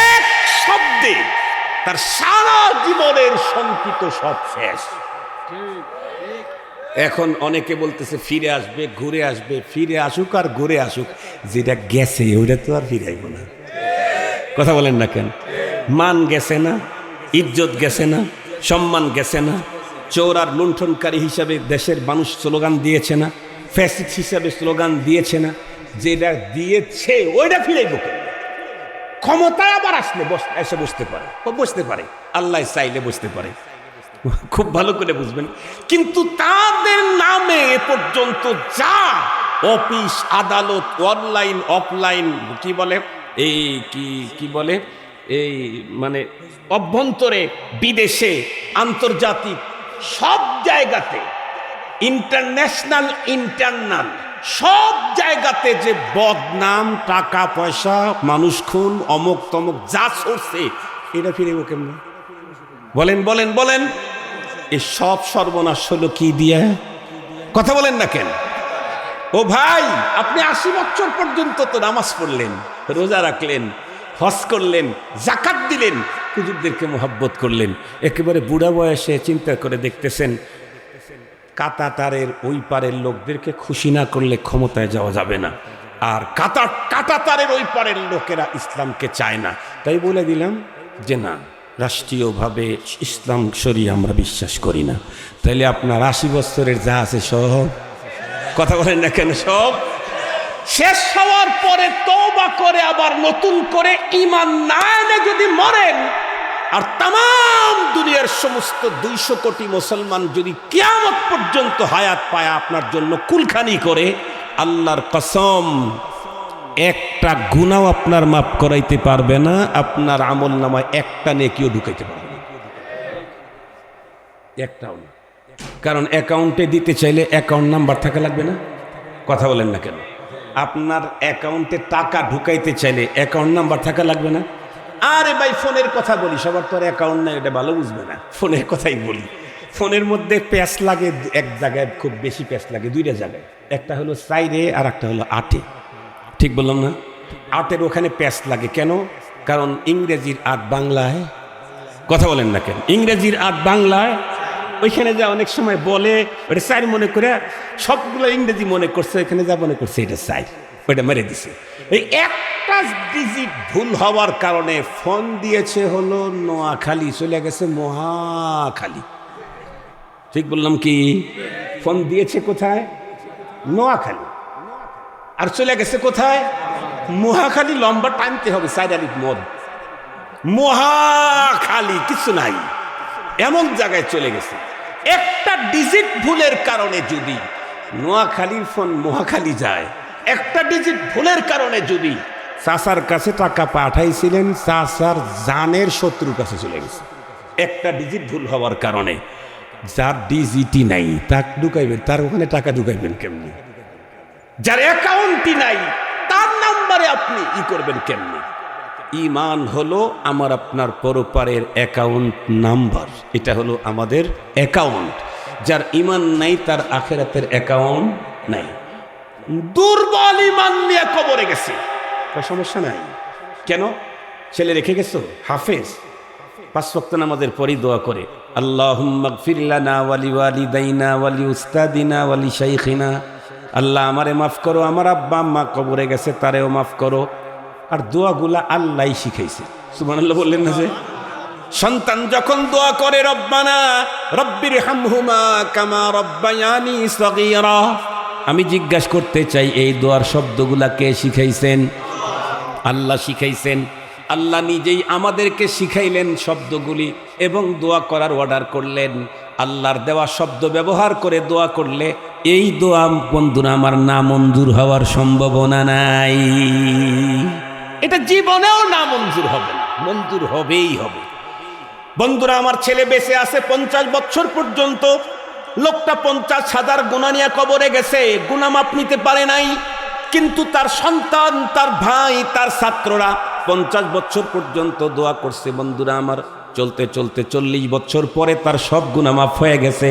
এক শব্দে তার সারা জীবনের শঙ্কিত সব শেষ। এখন অনেকে বলতেছে ফিরে আসবে, ঘুরে আসবে। ফিরে আসুক আর ঘুরে আসুক, যেটা গেছে ওইটা তো আর ফিরাইব না। কথা বলেন না কেন? মান গেছে না, ইজ্জত গেছে না, সম্মান গেছে না। চোর আর লুণ্ঠনকারী হিসাবে দেশের মানুষ স্লোগান দিয়েছে না, ফ্যাসিস্ট হিসাবে স্লোগান দিয়েছে না, যেটা দিয়েছে ওইটা ফিরাইব কেন? ক্ষমতায় আবার আসলে এসে বসতে পারে, আল্লাহ চাইলে বসতে পারে। খুব ভালো করে বুঝবেন। কিন্তু তাদের নামে এ পর্যন্ত যা অফিস, আদালত, অনলাইন, অফলাইন, কি বলে এই কি বলে এই মানে অভ্যন্তরে, বিদেশে, আন্তর্জাতিক সব জায়গাতে, ইন্টারন্যাশনাল, ইন্টারনাল সব জায়গাতে যে বদনাম, টাকা পয়সা, মানুষ খুন, অমক তমক যা সরছে, এটা ফিরেব কেমন? বলেন বলেন বলেন। এই সব সর্বনাশ হলো কি দিয়ে? কথা বলেন না কেন? ও ভাই, আপনি 80 বছর পর্যন্ত তো নামাজ পড়লেন, রোজা রাখলেন, হজ করলেন, যাকাত দিলেন, হুজুরদেরকে মোহাব্বত করলেন, একেবারে বুড়া বয়সে চিন্তা করে দেখতেছেন কাঁটাতারের ওই পারের লোকদেরকে খুশি না করলে ক্ষমতায় যাওয়া যাবে না, আর কাঁটাতারের ওই পারের লোকেরা ইসলামকে চায় না। তাই বলে দিলাম যে না, রাষ্ট্রীয়ভাবে ইসলাম শরিয়া আমরা বিশ্বাস করি না। তাইলে আপনার 80 বছরের যা আছে সব, কথা বলেন না কেন, সব শেষ হওয়ার পরে তওবা করে আবার নতুন করে ঈমান না এনে যদি মরেন, আর তাম দুনিয়ার সমস্ত 200 কোটি মুসলমান যদি কিয়ামত পর্যন্ত হায়াত পায় আপনার জন্য কুলখানি করে, আল্লাহর কসম একটা গুনাহ আপনার মাফ করাইতে পারবে না, আপনার আমল নামায় একটা নেকিও ঢুকাইতে পারবে না, একটাও না। কারণ অ্যাকাউন্টে দিতে চাইলে অ্যাকাউন্ট নাম্বার থাকা লাগবে না? কথা বলেন না কেন? আপনার অ্যাকাউন্টে টাকা ঢুকাইতে চাইলে অ্যাকাউন্ট নাম্বার থাকা লাগবে না? আরে ভাই ফোনের কথা বলি, সবার তো আর অ্যাকাউন্ট নাই, এটা ভালো বুঝবে না, ফোনের কথাই বলি। ফোনের মধ্যে প্যাচ লাগে এক জায়গায়, খুব বেশি প্যাচ লাগে দুইটা জায়গায়, একটা হলো সাইডে আর একটা হলো 8-এ। ঠিক বললাম না? 8-এর ওখানে প্যাচ লাগে কেন? কারণ ইংরেজির 8 বাংলায়, কথা বলেন না কেন? ইংরেজির 8 বাংলায়, ওইখানে যা অনেক সময় বলে ওটা সাইড মনে করে, সবগুলো ইংরেজি মনে করছে, ওইখানে যা মনে করছে এটা সাইড, ওইটা মেরে দিছে। এই একটা ডিজিট ভুল হওয়ার কারণে ফোন দিয়েছে হলো নোয়াখালী, চলে গেছে মহাখালী। ঠিক বললাম কি? ফোন দিয়েছে কোথায়? নোয়াখালী, আর চলে গেছে কোথায়? মহাখালী। লম্বা টানতে হবে, সাইড আলিফ মদ, মহাখালী কিছু নাই, এমন জায়গায় চলে গেছে। একটা ডিজিট ভুলের কারণে যদি নোয়াখালীর ফোন মহাখালী যায়, একটা ডিজিট ভুলের কারণে যদি চাচার কাছে টাকা পাঠাইছিলেন, চাচার জানের শত্রুর কাছে চলে গেছে, একটা ডিজিট ভুল হওয়ার কারণে। যার ডিজিটই নাই তাকে ঢুকাইবেন, তার ওখানে টাকা ঢুকাইবেন কেমনি? যার অ্যাকাউন্টই নাই তার নাম্বারে আপনি ই করবেন কেমনি? ঈমান হলো আমার আপনার পরপারের অ্যাকাউন্ট নাম্বার, এটা হলো আমাদের অ্যাকাউন্ট। যার ঈমান নাই তার আখিরাতের অ্যাকাউন্ট নাই। দুর্বল ঈমান নিয়ে কবরে গেছে, সমস্যা নাই। কেন? ছেলে রেখে গেছো হাফেজ, 5 ওয়াক্ত নামাজের পরই দোয়া করে, আল্লাহুম্মা গফির লানা ওয়া লিওয়ালিদাইনা ওয়া লিউস্তাদিনা ওয়া লিশাইখিনা, আল্লাহ আমারে মাফ করো, আমার আব্বা আম্মা কবরে গেছে তারেও মাফ করো। আর দোয়াগুলা আল্লাহই শিখাইছে। সুবহানাল্লাহ বললেন না? যে সন্তান যখন দোয়া করে রব্বানা রব্বির হামহুমা কামা রব্বায়ানি সগীরা, আমি জিজ্ঞাসা করতে চাই এই দোয়ার শব্দগুলা কে শিখাইছেন? আল্লাহ শিখাইছেন। আল্লাহ নিজেই আমাদেরকে শিখাইলেন শব্দগুলি এবং দোয়া করার অর্ডার করলেন। আল্লাহর দেওয়া শব্দ ব্যবহার করে দোয়া করলে এই দোয়া বন্ধুরা আমার না মঞ্জুর হওয়ার সম্ভাবনা নাই। এটা জীবনেও না মঞ্জুর হবে না, মঞ্জুর হবেই হবে। বন্ধুরা আমার ছেলে বেঁচে আছে 50 বছর পর্যন্ত, লোকটা 50,000 গুনাহ নিয়ে কবরে গেছে, গুনাহ মাপ নিতে পারে নাই, কিন্তু তার সন্তান, তার ভাই, তার ছাত্ররা 50 বছর পর্যন্ত দোয়া করছে। বন্ধুরা আমার চলতে চলতে 40 বছর পরে তার সব গুনাহ মাফ হয়ে গেছে।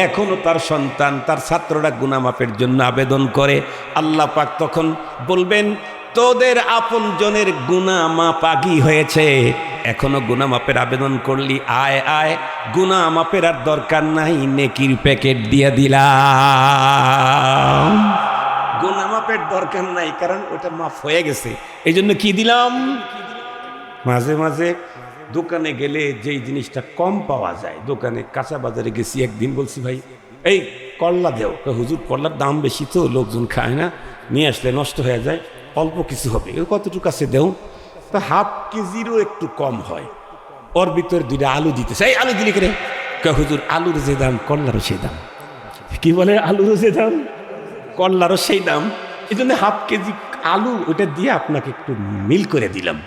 এখনো তার সন্তান, তার ছাত্ররা গুনাহ মাফের জন্য আবেদন করে। আল্লাহ পাক তখন বলবেন, তোদের আপন জনের গুনাহ মাপ আগেই হয়েছে, এখনো গুনাহ মাপের আবেদন করলি, আয় আয়, গুনাহ মাপের আর দরকার নাই, নেকির প্যাকেট দিয়ে দিলাম। গুনাহ মাপের দরকার নাই, কারণ ওটা মাফ হয়ে গেছে। এই জন্য কি দিলাম? মাঝে মাঝে দোকানে গেলে যেই জিনিসটা কম পাওয়া যায়, দোকানে কাঁচা বাজারে গেছি একদিন, বলছি ভাই এই করলা দেও। হুজুর করলার দাম বেশি তো, লোকজন খায় না, নিয়ে আসলে নষ্ট হয়ে যায়, অল্প কিছু হবে, কতটুকু আছে দেও? তো ½ কেজিরও একটু কম হয়। ওর ভিতরে 2টা আলু দিতেছে, এই আলু দিলি করে? হুজুর আলুর যে দাম করলারও সেই দাম। কি বলে? আলুরও যে দাম করলারও সেই দাম। এই জন্য ½ কেজি আলু ওটা দিয়ে আপনাকে একটু মিল করে দিলাম।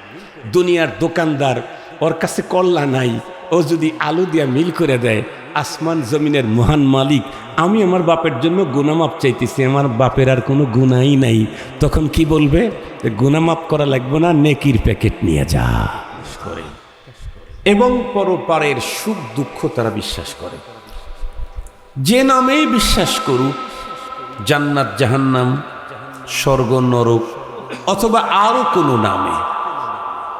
দুনিয়ার দোকানদার, ওর কাছে করলা নাই, ও যদি আলু দিয়ে মিল করে দেয়, আসমান জমিনের মহান মালিক, আমি আমার বাপের জন্য গুনাহ মাপ চাইতেছি, আমার বাপের আর কোনো গুনাহই নাই, তখন কি বলবে? গুনাহ মাপ করা লাগবে না, নেকির প্যাকেট নিয়ে যা করে। এবং পরপারের সুখ দুঃখ তারা বিশ্বাস করে। যে নামেই বিশ্বাস করুক, জান্নাত জাহান্নাম, স্বর্গ নরক, অথবা আরো কোনো নামে,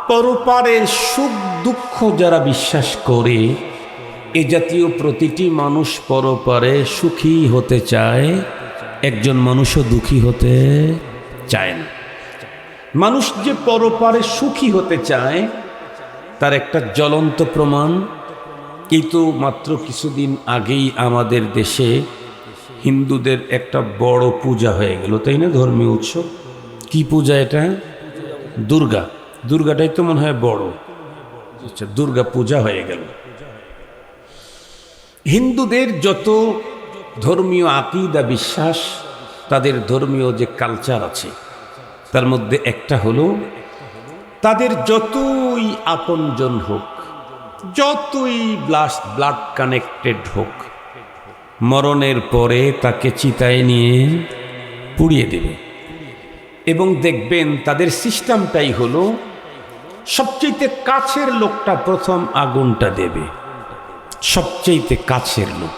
পরপারের সুখ দুঃখ যারা বিশ্বাস করে, এ জাতীয় প্রতিটি মানুষ পরপারে সুখী হতে চায়, একজন মানুষও দুঃখী হতে চায় না। মানুষ যে পরপারে সুখী হতে চায় তার একটা জ্বলন্ত প্রমাণ, কিন্তু মাত্র কিছুদিন আগেই আমাদের দেশে হিন্দুদের একটা বড় পূজা হয়ে গেল, তাই না? ধর্মীয় উৎসব। কি পূজা এটা? দুর্গা। দুর্গাটাই তো মনে হয় বড়। আচ্ছা, দুর্গা পূজা হয়ে গেল। হিন্দুদের যত ধর্মীয় আকীদা বিশ্বাস, তাদের ধর্মীয় যে কালচার আছে, তার মধ্যে একটা হলো তাদের যতই আপনজন হোক, যতই ব্লাড কানেক্টেড হোক, মরণের পরে তাকে চিতায় নিয়ে পুড়িয়ে দেবে। এবং দেখবেন তাদের সিস্টেমটাই হলো সবচেয়ে কাছের লোকটা প্রথম আগুনটা দেবে, সবচেয়ে কাছের লোক।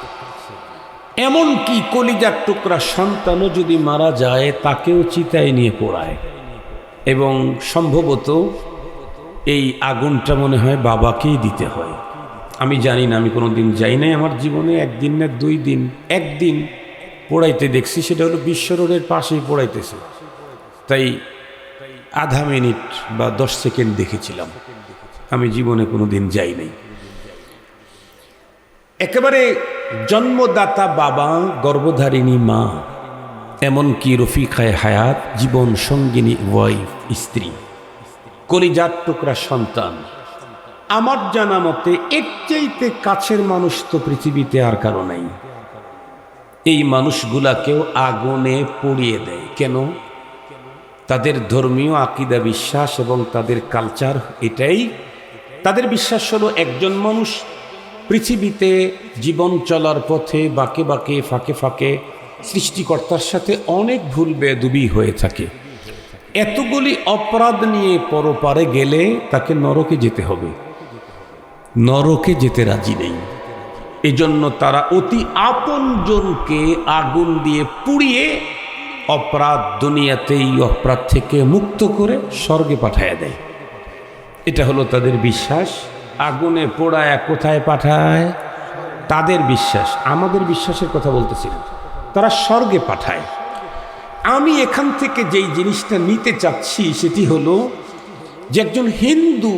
এমনকি কলিজার টুকরা সন্তানও যদি মারা যায় তাকেও চিতায় নিয়ে পোড়ায়। এবং সম্ভবত এই আগুনটা মনে হয় বাবাকেই দিতে হয়। আমি জানি না, আমি কোনোদিন যাই নাই আমার জীবনে, একদিন না 2 দিন, একদিন পোড়াইতে দেখছি, সেটা হলো বিশ্ব রোডের পাশেই পোড়াইতেছে। তাই আধা মিনিট বা 10 সেকেন্ড দেখেছিলাম, আমি জীবনে কোনোদিন যাই নাই। একেবারে জন্মদাতা বাবা, গর্ভধারিণী মা, এমনকি রফিকায়ে হায়াত, জীবন সঙ্গিনী ওয়াইফ, স্ত্রী, কলিজার টুকরা সন্তান, আমার জানা মতে এর চাইতে কাছের মানুষ তো পৃথিবীতে আর কারো নাই। এই মানুষগুলাকেও আগুনে পুড়িয়ে দেয়। কেন? তাদের ধর্মীয় আকীদা বিশ্বাস এবং তাদের কালচার এটাই। তাদের বিশ্বাস হলো একজন মানুষ পৃথিবীতে জীবন চলার পথে বাঁকে বাঁকে, ফাঁকে ফাঁকে সৃষ্টিকর্তার সাথে অনেক ভুল বেয়াদবি হয়ে থাকে। এতগুলি অপরাধ নিয়ে পরপারে গেলে তাকে নরকে যেতে হবে, নরকে যেতে রাজি নেই। এজন্য তারা অতি আপনজনকে আগুন দিয়ে পুড়িয়ে অপরাধ দুনিয়াতেই অপরাধ থেকে মুক্ত করে স্বর্গে পাঠায় দেয়। এটা হলো তাদের বিশ্বাস। আগুনে পোড়ায় কোথায় পাঠায়? তাদের বিশ্বাস। আমাদের বিশ্বাসের কথা বলতেছি না, তারা স্বর্গে পাঠায়। আমি এখান থেকে যেই জিনিসটা নিতে চাচ্ছি সেটি হলো যে একজন হিন্দু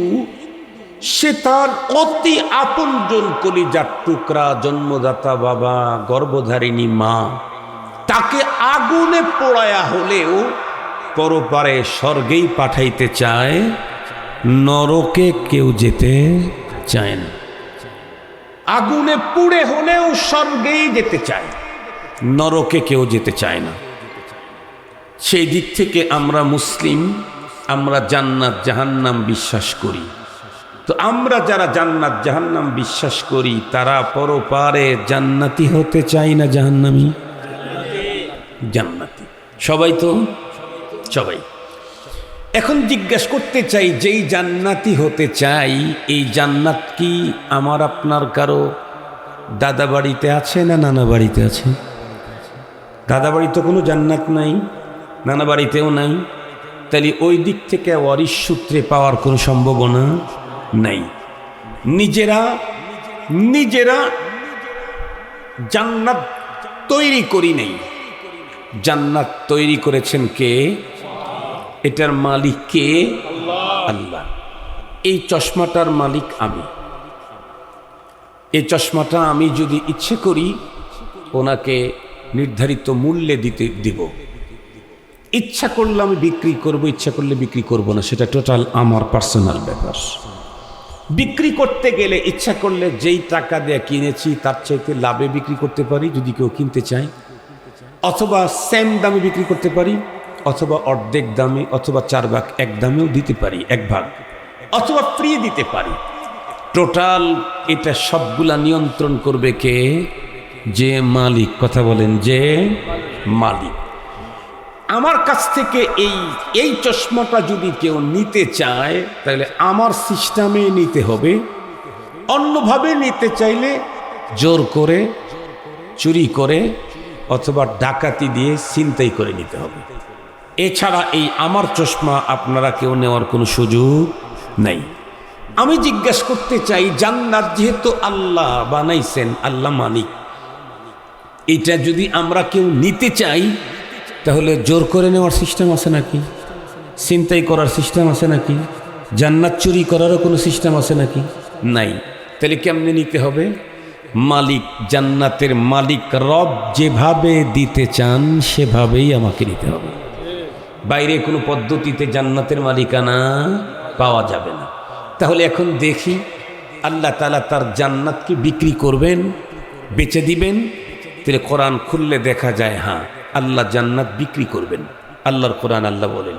সে তার অতি আপনজন কলিজার টুকরা, জন্মদাতা বাবা, গর্ভধারিণী মা, তাকে আগুনে পোড়ায়া হলেও পরপারে স্বর্গেই পাঠাইতে চায়, নরকে কেউ যেতে চায় না। আগুনে পুড়ে হলেও স্বর্গেই যেতে চায়, নরকে কেউ যেতে চায় না। সেই দিক থেকে আমরা মুসলিম, আমরা জান্নাত জাহান্নাম বিশ্বাস করি। তো আমরা যারা জান্নাত জাহান্নাম বিশ্বাস করি তারা পরপারে জান্নাতি হতে চাই না জাহান্নামী? জান্নাতি সবাই তো, সবাই। এখন জিজ্ঞাসা করতে চাই, যেই জান্নাতি হতে চাই, এই জান্নাত কি আমার আপনার কারো দাদা বাড়িতে আছে না নানা বাড়িতে আছে? দাদা বাড়িতে কোনো জান্নাত নাই, নানা বাড়িতেও নাই। তাহলে ওই দিক থেকে ওয়ারিশ সূত্রে পাওয়ার কোনো সম্ভাবনা নাই। নিজেরা নিজেরা জান্নাত তৈরি করি নেই, জান্নাত তৈরি করেছেন কে? এটার মালিক কে? আল্লাহ। এই চশমাটার মালিক আমি। এই চশমাটা আমি যদি ইচ্ছে করি ওনাকে নির্ধারিত মূল্যে দিব, ইচ্ছা করলে আমি বিক্রি করব, ইচ্ছা করলে বিক্রি করব না, সেটা টোটাল আমার পার্সোনাল ব্যাপার। বিক্রি করতে গেলে ইচ্ছা করলে যেই টাকা দিয়ে কিনেছি তার চাইতে লাভে বিক্রি করতে পারি যদি কেউ কিনতে চায়, অথবা সেম দামে বিক্রি করতে পারি, অথবা অর্ধেক দামে, অথবা 4 ভাগ 1 দামেও দিতে পারি, 1 ভাগ, অথবা ফ্রি দিতে পারি। টোটাল এটা সবগুলা নিয়ন্ত্রণ করবে কে? যে মালিক। কথা বলেন, যে মালিক। আমার কাছ থেকে এই চশমাটা যদি কেউ নিতে চায় তাহলে আমার সিস্টেমে নিতে হবে। অন্যভাবে নিতে চাইলে জোর করে, চুরি করে, অথবা ডাকাতি দিয়ে ছিনতাই করে নিতে হবে। এছাড়া এই আমার চশমা আপনারা কেউ নেওয়ার কোনো সুযোগ নাই। আমি জিজ্ঞাসা করতে চাই, জান্নাত যেহেতু আল্লাহ বানাইছেন, আল্লাহ মালিক, এটা যদি আমরা কেউ নিতে চাই তাহলে জোর করে নেওয়ার সিস্টেম আছে নাকি? ছিনতাই করার সিস্টেম আছে নাকি? জান্নাত চুরি করারও কোনো সিস্টেম আছে নাকি? নাই। তাহলে কেমনে নিতে হবে? মালিক, জান্নাতের মালিক রব যেভাবে দিতে চান সেভাবেই আমাকে নিতে হবে। বাইরে কোনো পদ্ধতিতে জান্নাতের মালিকানা পাওয়া যাবে না। তাহলে এখন দেখি আল্লাহ তাআলা তার জান্নাতকে বিক্রি করবেন, বেচে দিবেন। তাহলে কোরআন খুললে দেখা যায় হ্যাঁ আল্লাহ জান্নাত বিক্রি করবেন। আল্লাহর কোরআন আল্লাহ বলেন,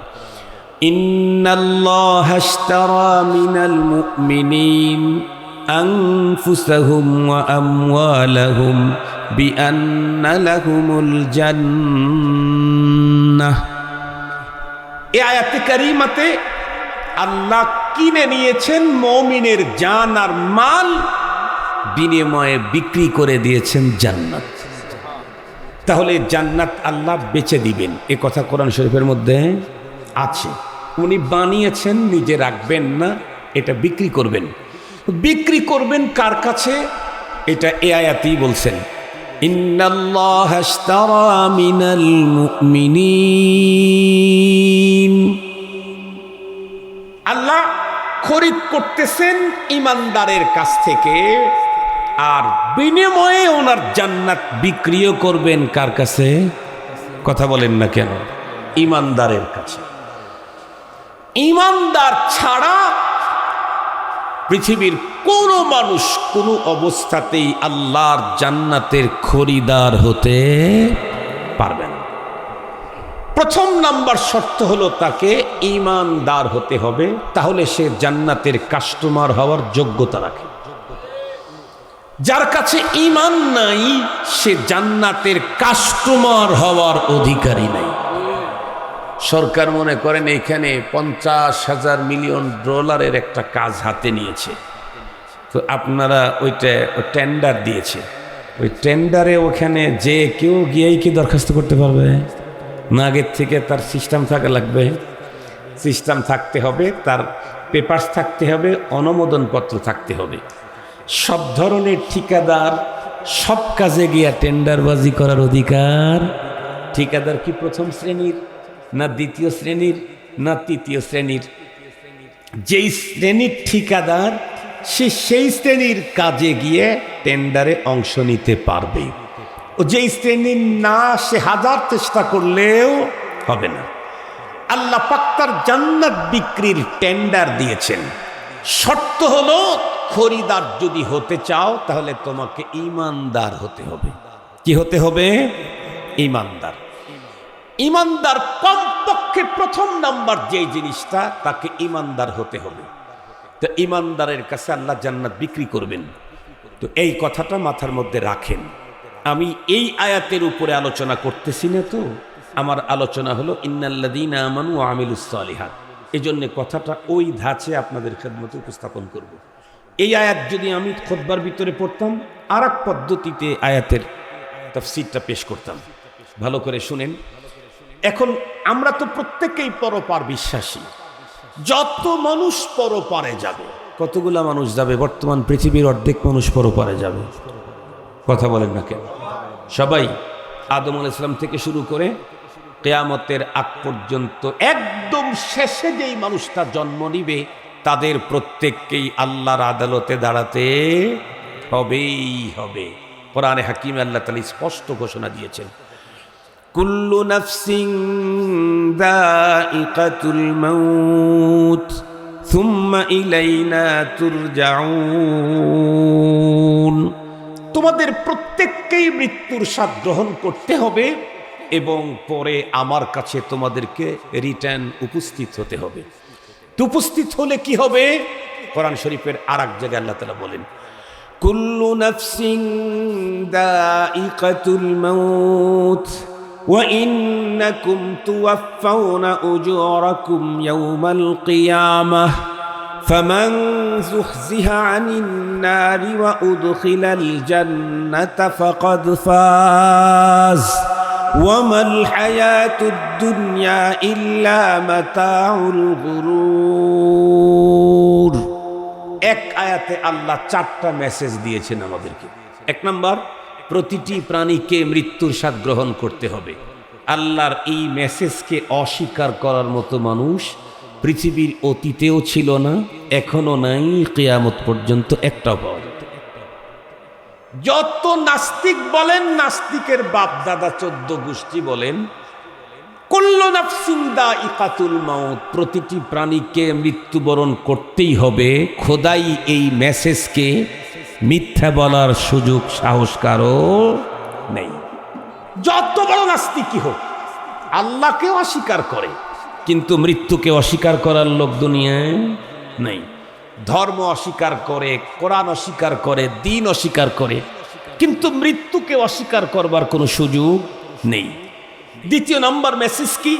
ইন্নাল্লাহা আশতারা মিনাল মুমিনিন আনফুসাহুম ওয়া আমওয়ালাহুম বিআন্না লাহুমুল জান্নাহ। এই আয়াতে কারিমাতে আল্লাহ কিনে নিয়েছেন মুমিনের জান আর মাল, বিনিময়ে বিক্রি করে দিয়েছেন জান্নাত। তাহলে জান্নাত আল্লাহ বেচে দিবেন, এ কথা কোরআন শরীফের মধ্যে আছে। উনি বানিয়েছেন, নিজে রাখবেন না, এটা বিক্রি করবেন। বিক্রি করবেন কার কাছে? এটা এ আয়াতেই বলছেন, ইন্নাল্লাহা আশতারা মিনাল মুমিনিন। আল্লাহ খরিদ করতেছেন ইমানদারের কাছ থেকে, আর বিনিময়ে ওনার জান্নাত বিক্রিও করবেন কার কাছে? কথা বলেন না কেন? ইমানদারের কাছে। ইমানদার ছাড়া পৃথিবীর কোনো মানুষ কোনো অবস্থাতেই আল্লাহর জান্নাতের খরিদার হতে পারবে না। প্রথম নাম্বার শর্ত হলো তাকে ইমানদার হতে হবে, তাহলে সে জান্নাতের কাস্টমার হওয়ার যোগ্যতা রাখে। যার কাছে ঈমান নাই সে জান্নাতের কাস্টমার হওয়ার অধিকারী নাই। সরকার মনে করেন এখানে 50,000 মিলিয়ন ডলারের একটা কাজ হাতে নিয়েছে, তো আপনারা ওইটা টেন্ডার দিয়েছে, ওই টেন্ডারে ওখানে যে কেউ গিয়েই কি দরখাস্ত করতে পারবে না? আগের থেকে তার সিস্টেম থাকা লাগবে, সিস্টেম থাকতে হবে, তার পেপারস থাকতে হবে, অনুমোদনপত্র থাকতে হবে। সব ধরনের ঠিকাদার সব কাজে গিয়া টেন্ডারবাজি করার অধিকার। ঠিকাদার কি প্রথম শ্রেণীর না দ্বিতীয় শ্রেণীর না তৃতীয় শ্রেণীর? যেই শ্রেণীর ঠিকাদার সে সেই শ্রেণীর কাজে গিয়ে টেন্ডারে অংশ নিতে পারবে, ও যেই শ্রেণীর না সে হাজার চেষ্টা করলেও হবে না। আল্লাহ পাক তার জান্নাত বিক্রির টেন্ডার দিয়েছেন। শর্ত হলো খরিদার যদি হতে চাও তাহলে তোমাকে ঈমানদার হতে হবে। কি হতে হবে? ঈমানদার। ঈমানদার কমপক্ষে প্রথম নাম্বার যেই জিনিসটা, তাকে ঈমানদার হতে হবে। তো ঈমানদারের কাছে আল্লাহ জান্নাত বিক্রি করবেন। তো এই কথাটা মাথার মধ্যে রাখেন। আমি এই আয়াতের উপরে আলোচনা করতেছি না, তো আমার আলোচনা হলো ইন্নাল্লাযীনা আমানু ওয়া আমিলুস সালিহাত। এই জন্য কথাটা ওই ধাঁচে আপনাদের খেদমতে উপস্থাপন করব। এই আয়াত যদি আমি খুতবার ভিতরে পড়তাম, আর এক পদ্ধতিতে আয়াতের তাফসীরটা পেশ করতাম। ভালো করে শুনেন। এখন আমরা তো প্রত্যেকেই পরপার বিশ্বাসী। যত মানুষ পরপারে যাবে, কতগুলা মানুষ যাবে? বর্তমান পৃথিবীর অর্ধেক মানুষ পরপারে যাবে। কথা বলেন না কেন? সবাই আদম আলাইহিস সালাম থেকে শুরু করে কিয়ামতের আগ পর্যন্ত একদম শেষে যেই মানুষটা জন্ম নিবে, তাদের প্রত্যেককেই আল্লাহর আদালতে দাঁড়াতে হবেই হবে। কোরআনে হাকিমে আল্লাহ তাআলা স্পষ্ট ঘোষণা দিয়েছেন, কুল্লু নাফসিন যায়িকাতুল মাউত সুম্মা ইলাইনা তুরজাউন। তোমাদের প্রত্যেককেই মৃত্যুর স্বাদ গ্রহণ করতে হবে এবং পরে আমার কাছে তোমাদেরকে রিটার্ন উপস্থিত হতে হবে। তো উপস্থিত হলে কি হবে? কোরআন শরীফের আর এক জায়গায় আল্লাহ তাআলা বলেন, কুল্লু নাফসিন যায়িকাতুল মাউত ওয়া ইন্নাকুম তুওয়াফাউনা উজুরাকুম ইয়াওমাল কিয়ামাহ ফামান যুহজিহা আনিন নারি ওয়া উদখিলাল জান্নাতা ফাকাদ ফাজ ওয়ামাল হায়াতুদ দুনিয়া ইল্লা মাতাউল গুরুর। এক আয়াতে আল্লাহ 4টা মেসেজ দিয়েছেন আমাদেরকে। এক নাম্বার, প্রতিটি প্রাণীকে মৃত্যুর স্বাদ গ্রহণ করতে হবে। আল্লাহর এই মেসেজকে অস্বীকার করার মতো মানুষ পৃথিবীর অতীতেও ছিল না, এখনো নাই, কিয়ামত পর্যন্ত একটাও পাওয়া যাবে। যত নাস্তিক বলেন, নাস্তিকের বাপ দাদা 14 গোষ্ঠী বলেন, কুল্লু নাফসিন দাইকাতুল মাউত, প্রতিটি প্রাণীকে মৃত্যুবরণ করতেই হবে। খোদাই এই মেসেজকে মিথ্যা বলার সুযোগ সাহস কারো নেই। যত বড় নাস্তিকই হোক, আল্লাহকে অস্বীকার করে, কিন্তু মৃত্যুকে অস্বীকার করার লোক দুনিয়ায় নেই। ধর্ম অস্বীকার করে, কোরআন অস্বীকার করে, দ্বীন অস্বীকার করে, কিন্তু মৃত্যুকে অস্বীকার করবার কোনো সুযোগ নেই। দ্বিতীয় নম্বর মেসেজ কি?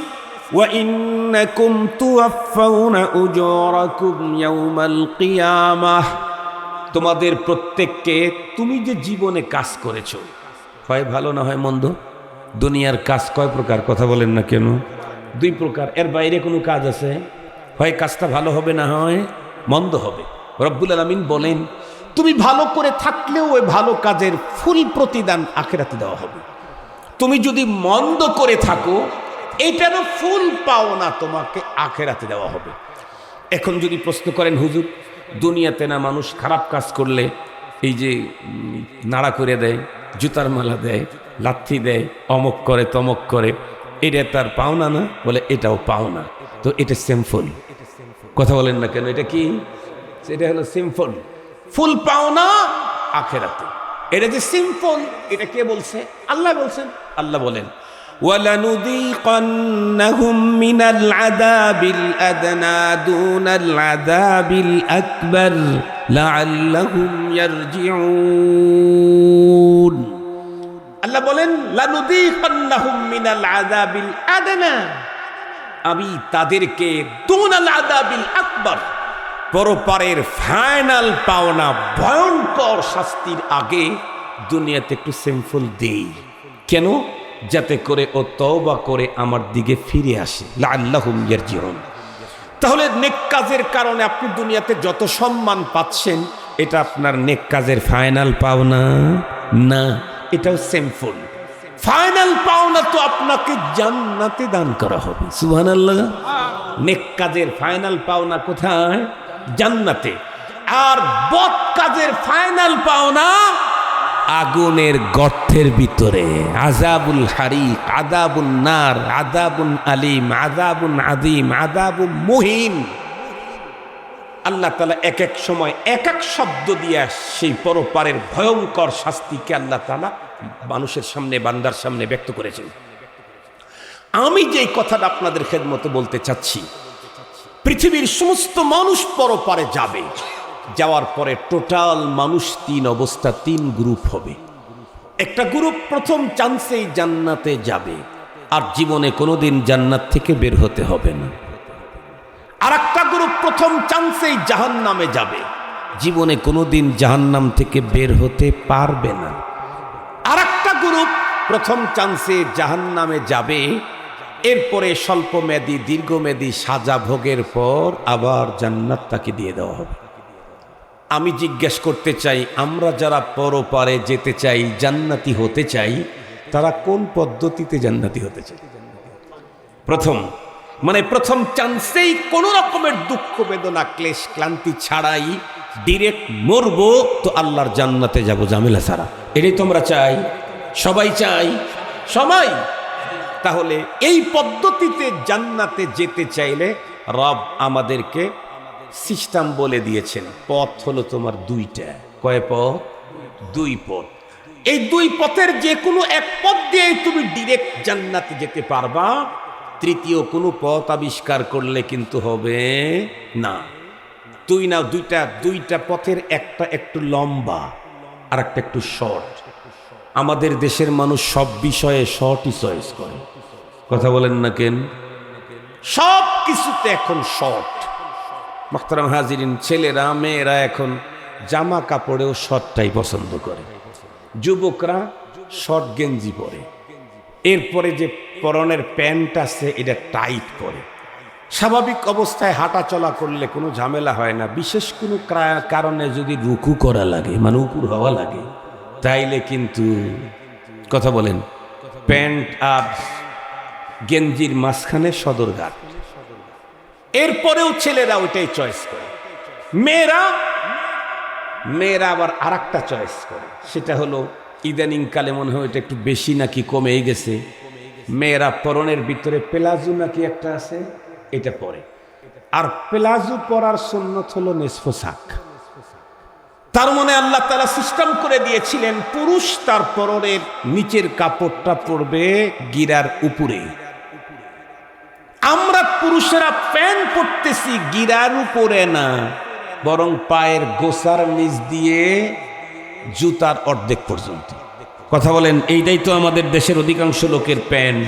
ওয়া ইন্নাকুম তুওয়াফাউনা উজুরাকুম ইয়াউমাল কিয়ামাহ, তোমাদের প্রত্যেককে তুমি যে জীবনে কাজ করেছো, হয় ভালো না হয় মন্দ। দুনিয়ার কাজ কয় প্রকার কথা বলেন না কেন? দুই প্রকার, এর বাইরে কোনো কাজ আছে? হয় কাজটা ভালো হবে, না হয় মন্দ হবে। রব্বুল আলামিন বলেন তুমি ভালো করে থাকলেও ওই ভালো কাজের ফুল প্রতিদান আখিরাতে দেওয়া হবে। তুমি যদি মন্দ করে থাকো, এটারও ফুল পাওনা তোমাকে আখিরাতে দেওয়া হবে। এখন যদি প্রশ্ন করেন, হুজুর দুনিয়াতে না মানুষ খারাপ কাজ করলে এই যে নাড়া করে দেয়, জুতার মালা দেয়, লাথি দেয়, অমক করে তমক করে, এটা তার পাওনা না? বলে এটাও পাওনা। তো এটা সিম্পল, কথা বলেন না কেন? এটা কি? এটা হলো সিম্পল, ফুল পাওনা আখিরাতে। এটা যে সিম্পল, এটা কে বলছে? আল্লাহ বলছেন। আল্লাহ বলেন ওয়ালানুযীকান্নাহুম মিনাল আযাবিল আদনা দুনাল আযাবিল আকবার লাআল্লাহুম ইয়ারজিউন। আল্লাহ বলেন লানুযীকান্নাহুম মিনাল আযাবিল আদনা, আমি তাদেরকে দুনাল আযাবিল আকবার, পরপারের ফাইনাল পাওনা ভয়ঙ্কর শাস্তির আগে দুনিয়াতে একটু সিম্পল দেই। কেন? যাতে করে ও তওবা করে আমার দিকে ফিরে আসে, লাআল্লাহুম ইয়ারজিউন। তাহলে নেক কাজের কারণে আপনি দুনিয়াতে যত সম্মান পাচ্ছেন, এটা আপনার নেক কাজের ফাইনাল পাওনা না, এটাও সিম্পল। ফাইনাল পাওনা তো আপনাকে জান্নাতে দান করা হবে। সুবহানাল্লাহ। নেক কাজের ফাইনাল পাওনা কোথায়? জান্নাতে। আর বদ কাজের ফাইনাল পাওনা আগুনের গর্তের ভিতরে, আযাবুল হারিক, আযাবুন নার, আযাবুন আলিম, আযাবুন আযীম, আযাবুন মুহিন। আল্লাহ তাআলা এক এক সময় এক এক শব্দ দিয়ে সেই পরপারের ভয়ঙ্কর শাস্তিকে আল্লাহ তাআলা মানুষের সামনে, বান্দার সামনে ব্যক্ত করেছেন। আমি যে কথাটা আপনাদের খেদমতে বলতে চাচ্ছি, পৃথিবীর সমস্ত মানুষ পরপারে যাবে, যাওয়ার পরে টোটাল মানুষ তিন অবস্থা, তিন গ্রুপ হবে। একটা গ্রুপ প্রথম চান্সেই জান্নাতে যাবে, আর জীবনে কোনোদিন জান্নাত থেকে বের হতে হবে না। আর একটা গ্রুপ প্রথম চান্সেই জাহান্নামে যাবে, জীবনে কোনোদিন জাহান্নাম থেকে বের হতে পারবে না। আর একটা গ্রুপ প্রথম চান্সে জাহান্নামে যাবে, এরপরে স্বল্পমেয়াদী দীর্ঘমেয়াদী সাজা ভোগের পর আবার জান্নাত তাকে দিয়ে দেওয়া হবে। আমি জিজ্ঞেস করতে চাই, আমরা যারা পরপারে যেতে চাই, জান্নাতি হতে চাই, তারা কোন পদ্ধতিতে জান্নাতি হতে চাই? প্রথম চান্সেই কোন রকমের দুঃখ বেদনা ক্লেশ ক্লান্তি ছাড়াই ডিরেক্ট মরবো, তো আল্লাহর জান্নাতে যাব ঝামেলা ছাড়া। এটাই তোমরা চাই? সবাই চাই? সবাই? তাহলে এই পদ্ধতিতে জান্নাতে যেতে চাইলে রব আমাদেরকে সিস্টেম বলে দিয়েছেন। পথ হলো তোমার দুইটা। কয় পথ? দুই পথ। এই দুই পথের যে কোনো এক পথ দিয়ে তুমি ডিরেক্ট জান্নাতে যেতে পারবা। তৃতীয় কোনো পথ আবিষ্কার করলে কিন্তু হবে না। দুইটা পথের একটা একটু লম্বা আর একটা একটু শর্ট। আমাদের দেশের মানুষ সব বিষয়ে শর্টই চয়েস করে, কথা বলেন না কেন? সব কিছুতে এখন শর্ট। মুহতারাম হাজিরিন, ছেলেরা মেয়েরা এখন জামা কাপড়েও শর্টটাই পছন্দ করে। যুবকরা শর্ট গেঞ্জি পরে, এরপরে যে পরনের প্যান্ট আছে এটা টাইট পরে। স্বাভাবিক অবস্থায় হাঁটা চলা করলে কোনো ঝামেলা হয় না। বিশেষ কোনো কারণে যদি রুকু করা লাগে, মানে উপর হওয়া লাগে, তাইলে কিন্তু, কথা বলেন, প্যান্ট আর গেঞ্জির মাঝখানে সদরঘাট। এরপরেও ছেলেরা ওইটাই চয়েস করে। মেয়েরা আবার আর একটা চয়েস করে, সেটা হলো ইদানিং কালে মনে হয় এটা একটু বেশি নাকি কমেই গেছে, মেয়েরা পরনের ভিতরে প্লাজো নাকি একটা আছে, এটা পরে। আর প্লাজো পরার সুন্নত হলো নিসফ সাক। তার মানে আল্লাহ তাআলা সিস্টেম করে দিয়েছিলেন পুরুষ তার পরনের নিচের কাপড়টা পরবে গিরার উপরে। আমরা পুরুষেরা প্যান্ট পরতেছি গিরার উপরে না, বরং পায়ের গোসার নিচ দিয়ে জুতার অর্ধেক পর্যন্ত। কথা বলেন, এইটাই তো আমাদের দেশের অধিকাংশ লোকের প্যান্ট।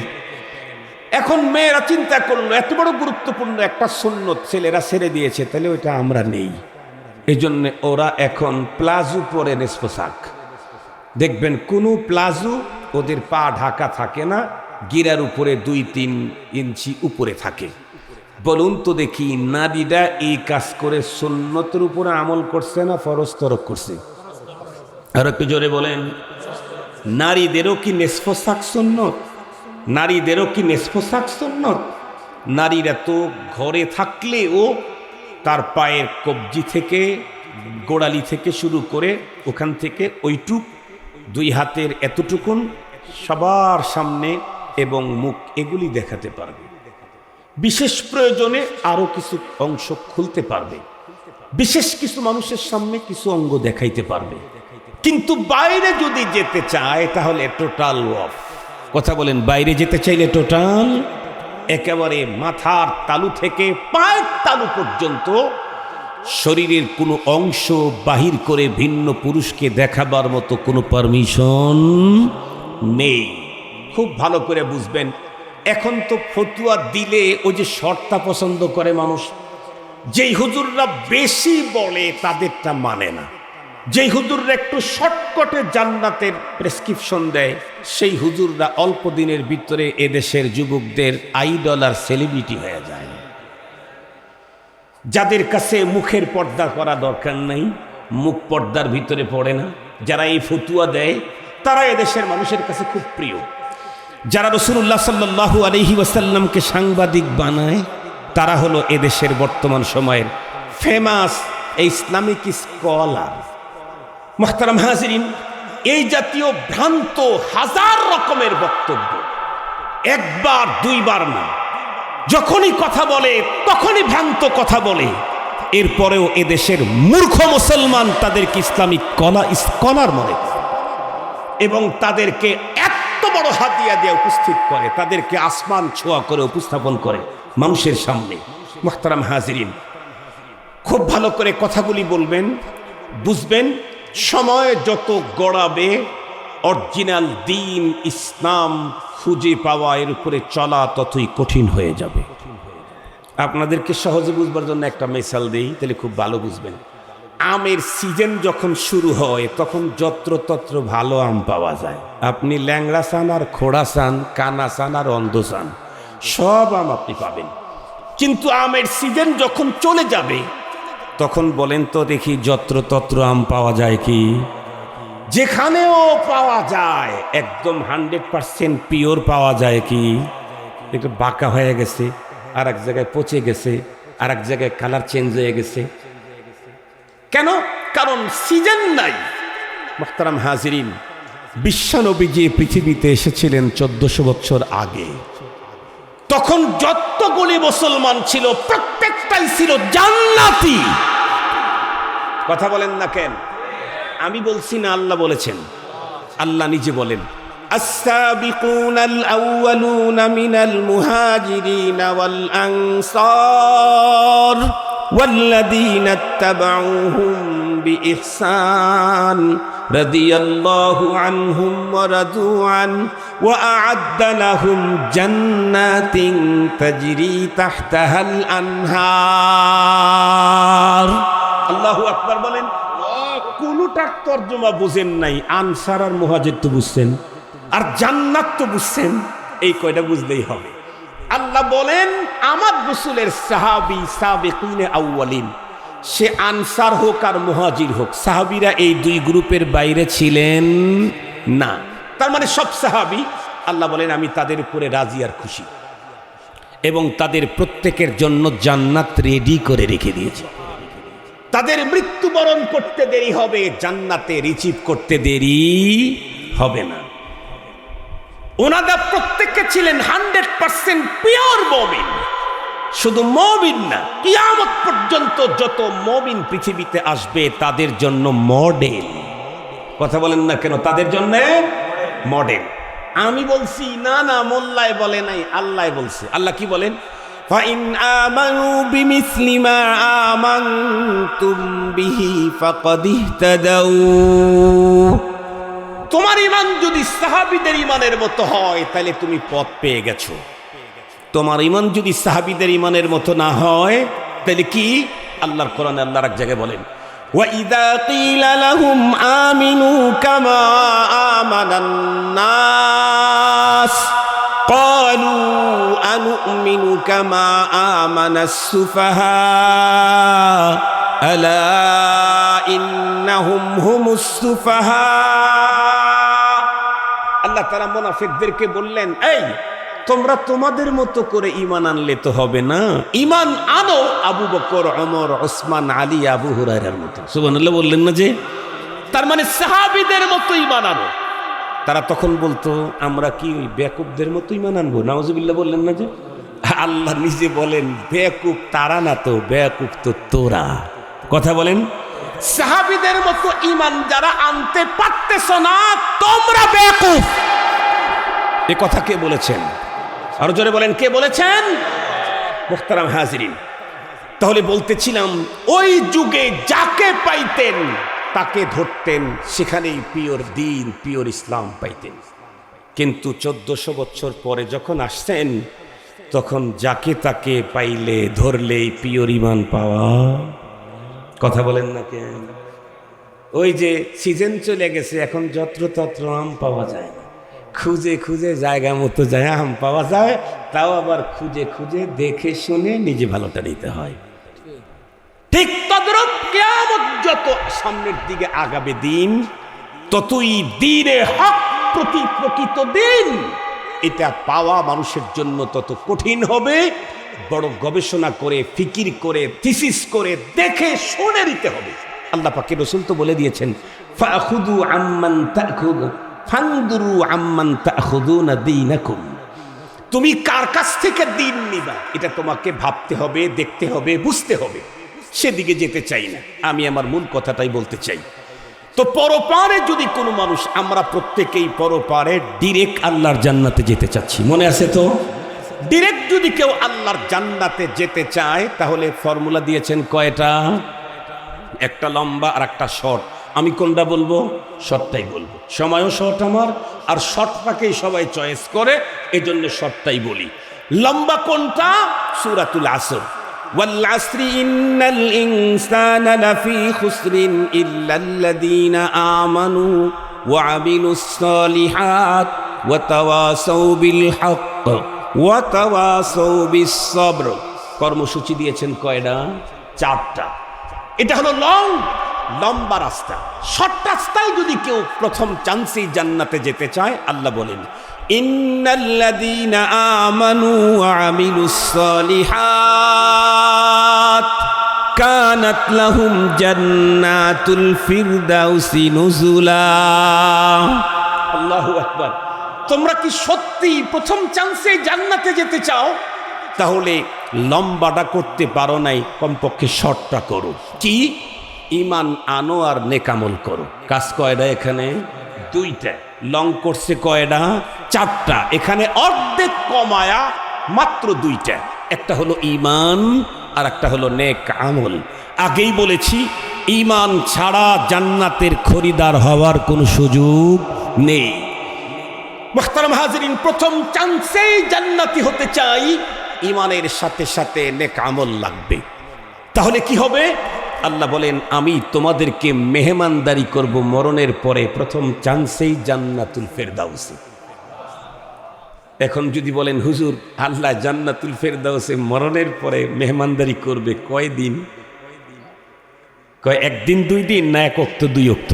এখন মেয়েরা চিন্তা করলো এত বড় গুরুত্বপূর্ণ একটা সুন্নত ছেলেরা ছেড়ে দিয়েছে, তাহলে ওইটা আমরা নেই। এই জন্য ওরা এখন প্লাজো পরে নিসফ সাক। দেখবেন কোনো প্লাজো ওদের পা ঢাকা থাকে না, গিরার উপরে 2-3 ইঞ্চি উপরে থাকে। বলুন তো দেখি, নারীরা এই কাজ করে সুন্নতের উপরে আমল করছে না ফরজ তরক করছে? আর একটু জোরে বলেন। নারীদেরও কি নিসফ সাক সুন্নত? নারীদেরও কি নিসফ সাক সুন্নত? নারীরা তো ঘরে থাকলেও তার পায়ের কবজি থেকে গোড়ালি থেকে শুরু করে ওখান থেকে ওইটুক 2 হাতের এতটুকুন সবার সামনে এবং মুখ এগুলি দেখাতে পারবে। বিশেষ প্রয়োজনে আরো কিছু অংশ খুলতে পারবে, বিশেষ কিছু মানুষের সামনে কিছু অঙ্গ দেখাইতে পারবে। কিন্তু বাইরে যদি যেতে চায় তাহলে টোটাল অফ। কথা বলেন, বাইরে যেতে চাইলে টোটাল একেবারে মাথার তালু থেকে পায়ের তালু পর্যন্ত শরীরের কোনো অংশ বাহির করে ভিন্ন পুরুষকে দেখাবার মতো কোনো পারমিশন নেই। খুব ভালো করে বুঝবেন। এখন তো ফতুয়া দিলে ওই যে শর্তা পছন্দ করে মানুষ, যেই হুজুররা বেশি বলে তাদেরটা মানে না, যেই হুজুররা একটু শর্টকটে জান্নাতের প্রেসক্রিপশন দেয় সেই হুজুররা অল্প দিনের ভিতরে এদেশের যুবকদের আইডল আর সেলিব্রিটি হয়ে যায়। যাদের কাছে মুখের পর্দা করা দরকার নাই, মুখ পর্দার ভিতরে পড়ে না, যারা এই ফতুয়া দেয় তারা এদেশের মানুষের কাছে খুব প্রিয়। যারা রাসূলুল্লাহ সাল্লাল্লাহু আলাইহি ওয়াসাল্লামকে সাংবাদিক বানায় তারা হলো এদেশের বর্তমান সময়ের ফেমাস ইসলামিক স্কলার। মুহতারাম হাজিরিন, এই জাতীয় ভ্রান্ত হাজার রকমের বক্তব্য, একবার দুইবার না, যখনই কথা বলে তখনই ভ্রান্ত কথা বলে। এরপরেও এদেশের মূর্খ মুসলমান তাদেরকে ইসলামিক স্কলার মনে করে এবং তাদেরকে এত বড় হাতিয়া দিয়ে উপস্থিত করে, তাদেরকে আসমান ছোঁয়া করে উপস্থাপন করে মানুষের সামনে। মুহতারাম হাজিরিন, খুব ভালো করে কথাগুলি বলবেন, বুঝবেন। সময় যত গড়াবে অরিজিনাল দিন ইসলাম খুঁজে পাওয়া, এর উপরে চলা ততই কঠিন হয়ে যাবে। আপনাদেরকে সহজে বুঝবার জন্য একটা মিসাল দেই, তাহলে খুব ভালো বুঝবেন। আমের সিজন যখন শুরু হয় তখন যত্রতত্র ভালো আম পাওয়া যায়। আপনি ল্যাংড়া চান আর খোড়া চান, কানা চান আর অন্ধ চান, সব আম আপনি পাবেন। কিন্তু আমের সিজন যখন চলে যাবে তখন বলেন তো দেখি যত্রতত্র আম পাওয়া যায় কি? যেখানেও পাওয়া যায় একদম 100% পিওর পাওয়া যায় কি? একটু বাঁকা হয়ে গেছে, আর এক জায়গায় পচে গেছে, আর এক জায়গায় কালার চেঞ্জ হয়ে গেছে। কেন? কারণ সিজন নাই। মুহতারাম হাজিরিন, বিশ্বনবী যে পৃথিবীতে এসেছিলেন 1400 বছর আগে, তখন যতগুলি মুসলমান ছিল প্রত্যেকটাই ছিল জান্নাতি। কথা বলেন না কেন? আমি বলছি না, আল্লাহ বলেছেন। আল্লাহ নিজে বলেন, আস-সাবিকুনাল আউয়ালুনা মিনাল মুহাজিরিনা ওয়াল আনসার ওয়াল্লাযীনা ইত্তাবাউহুম বিইহসান রাদিয়াল্লাহু আনহুম ওয়া রাদু আন ওয়া আ'আদ্দা লাহুম জান্নাতিন তাজরি তাহতাহাল আনহার। আল্লাহু আকবার বলেন। কোনটার তর্জমা বুঝেন নাই, আনসার আর মুহাজির তো বুঝছেন, আর জান্নাত তো বুঝছেন, এই কয়টা বুঝলেই হবে। আল্লাহ বলেন আমার রাসূলের সাহাবী সাবিকুনে আউয়ালিন, সে আনসার হোক আর মুহাজির হোক, সাহাবীরা এই দুই গ্রুপের বাইরে ছিলেন না। তার মানে সব সাহাবী। আল্লাহ বলেন আমি তাদের উপরে রাজি আর খুশি, এবং তাদের প্রত্যেকের জন্য জান্নাত রেডি করে রেখে দিয়েছি। তাদের মৃত্যুবরণ করতে দেরি হবে, জান্নাতে রিসিভ করতে দেরি হবে না। ওনারা প্রত্যেকে ছিলেন 100% পিওর মুমিন। শুধু মুমিন না, কিয়ামত পর্যন্ত যত মুমিন পৃথিবীতে আসবে তাদের জন্য মডেল। কথা বলেন না কেন? তাদের জন্য মডেল। আমি বলছি না, না, মোল্লায় বলে নাই, আল্লাহ বলছে। আল্লাহ কি বলেন? ফাইন আমানু বিমিসলি মা আমানতুম বিহি ফাকাদ ইহতাদাউ। তোমার ঈমান যদি সাহাবীদের ঈমানের মতো হয় তাহলে তুমি পথ পেয়ে গেছো। তোমার ঈমান যদি সাহাবীদের ঈমানের মতো না হয় তাহলে কি? আল্লাহর কোরআনে আল্লাহ এক জায়গায় বলেন, وَإِذَا قِيلَ لَهُمْ آمِنُوا كَمَا آمَنَ النَّاسُ قَالُوا أَنُؤْمِنُ كَمَا آمَنَ السُّفَهَاءُ أَلَا إِنَّهُمْ هُمُ السُّفَهَاءُ। আল্লাহ তাআলা মুনাফিকদেরকে বললেন, এই তোমরা তোমাদের মতো করে ঈমান আনলে তো হবে না, ঈমান আনো আবু বকর, ওমর, ওসমান, আলী, আবু হুরায়রার মতো। সুবহানাল্লাহ বললেন না যে? তার মানে সাহাবীদের মতো ঈমান আনো। তারা তখন বলতো, আমরা কি ওই বেয়াকুবদের মতো ঈমান আনবো? নাউজুবিল্লাহ বললেন না যে? আল্লাহ নিজে বলেন, বেয়াকুব তারা না তো, বেয়াকুব তো তোরা। কথা বলেন, সাহাবীদের মতো ঈমান যারা আনতে পারতেছ না তোমরা বেয়াকুব। এ কথা কে বলেছেন? আরো জোরে বলেন, কে বলেছেন? মুহতারাম হাজিরিন, তাহলে বলতেছিলাম ওই যুগে যাকে পাইতেন তাকে ধরতেন, সেখানেই পিওর দিন, পিওর ইসলাম পাইতেন। কিন্তু 1400 বছর পরে যখন আসছেন তখন যাকে তাকে পাইলে ধরলেই পিওর ঈমান পাওয়া। কথা বলেন না কেন? ওই যে সিজন চলে গেছে, এখন যত্রতত্র আম পাওয়া যায় না। খুঁজে খুঁজে জায়গা মতো যায় আম পাওয়া যায়, তাও আবার খুঁজে খুঁজে দেখে শুনে নিজে ভালোটা নিতে হয়। ঠিক তদ্রুপ কিয়ামত যত সামনের দিকে আগাবে দিন, ততই দিনে হক প্রতি প্রকৃত দিন এটা পাওয়া মানুষের জন্য তত কঠিন হবে। বড় গবেষণা করে, ফিকির করে, থিসিস করে, দেখে শুনে নিতে হবে। আল্লাহ পাকের রাসূল তো বলে দিয়েছেন, ফাখুদু আম্মান তাখুদু ফানদুরু আম্মান তাখুদুনা দীনাকুম। তুমি কার কাছ থেকে দিন নিবা এটা তোমাকে ভাবতে হবে, দেখতে হবে, বুঝতে হবে। সেদিকে যেতে চাই না, আমি আমার মূল কথাটাই বলতে চাই। তো পরপারে যদি কোনো মানুষ, আমরা প্রত্যেকেই পরপারে ডিরেক্ট আল্লাহর জান্নাতে যেতে চাচ্ছি, মনে আছে তো? ডিরেক্ট যদি কেউ আল্লাহর জান্নাতে যেতে চায় তাহলে ফর্মুলা দিয়েছেন কয়টা? একটা লম্বা আর একটা শর্ট। আমি কোনটা বলবো? শর্টটাই বলবো। সময়ও শর্ট আমার, আর শর্টটাকেই সবাই চয়েস করে, এজন্য শর্টটাই বলি। লম্বা কোনটা? সূরাতুল আসর, ওয়াল আসরি ইন্নাল ইনসানা লাফি খুসরিন ইল্লাল্লাযীনা আমানু ওয়া আমিলুস সালিহাত ওয়া তাওয়াসাউ বিল হক ওয়া তাওয়াসাউ বিস সবর। কর্মসূচি দিয়েছেন কয়টা? 4টা। এটা হলো লম্বা রাস্তা। শর্ট রাস্তায় যদি কেউ প্রথম চান্সেই জান্নাতে যেতে চায়, আল্লাহ বলেন, ইন্নাল্লাযীনা আমানু ওয়া আমিলুস সালিহাত কানাত লাহুম জান্নাতুল ফিরদাউসি নুজুলা। আল্লাহু আকবার। তোমরা কি সত্যি প্রথম চান্সে জান্নাতে যেতে চাও? তাহলে লম্বাটা করতে পারো নাই, কমপক্ষে শর্টটা করো। কি? ঈমান আনো আর নেকামল করো। কাজ কয়টা এখানে? 2টা। লং করছে কয়টা? 4টা। এখানে অর্ধেক কমায়া মাত্র 2টা। একটা হলো ঈমান আর একটা হলো নেক আমল। আগেই বলেছি, ঈমান ছাড়া জান্নাতের খরিদার হওয়ার কোনো সুযোগ নেই। মুহতারাম হাজিরিন, প্রথম চান্সেই জান্নাতি হতে চাই, ঈমানের সাথে সাথে নেক আমল লাগবে। তাহলে কি হবে? আল্লাহ বলেন, আমি তোমাদেরকে মেহমানদারি করব মরণের পরে প্রথম চান্সেই জান্নাতুল ফেরদাউসে। এখন যদি বলেন, হুজুর আল্লাহ জান্নাতুল ফেরদাউসে মরণের পরে মেহমানদারি করবে কয়দিন? কয় 1 দিন 2 দিন না 1 ওয়াক্ত 2 ওয়াক্ত?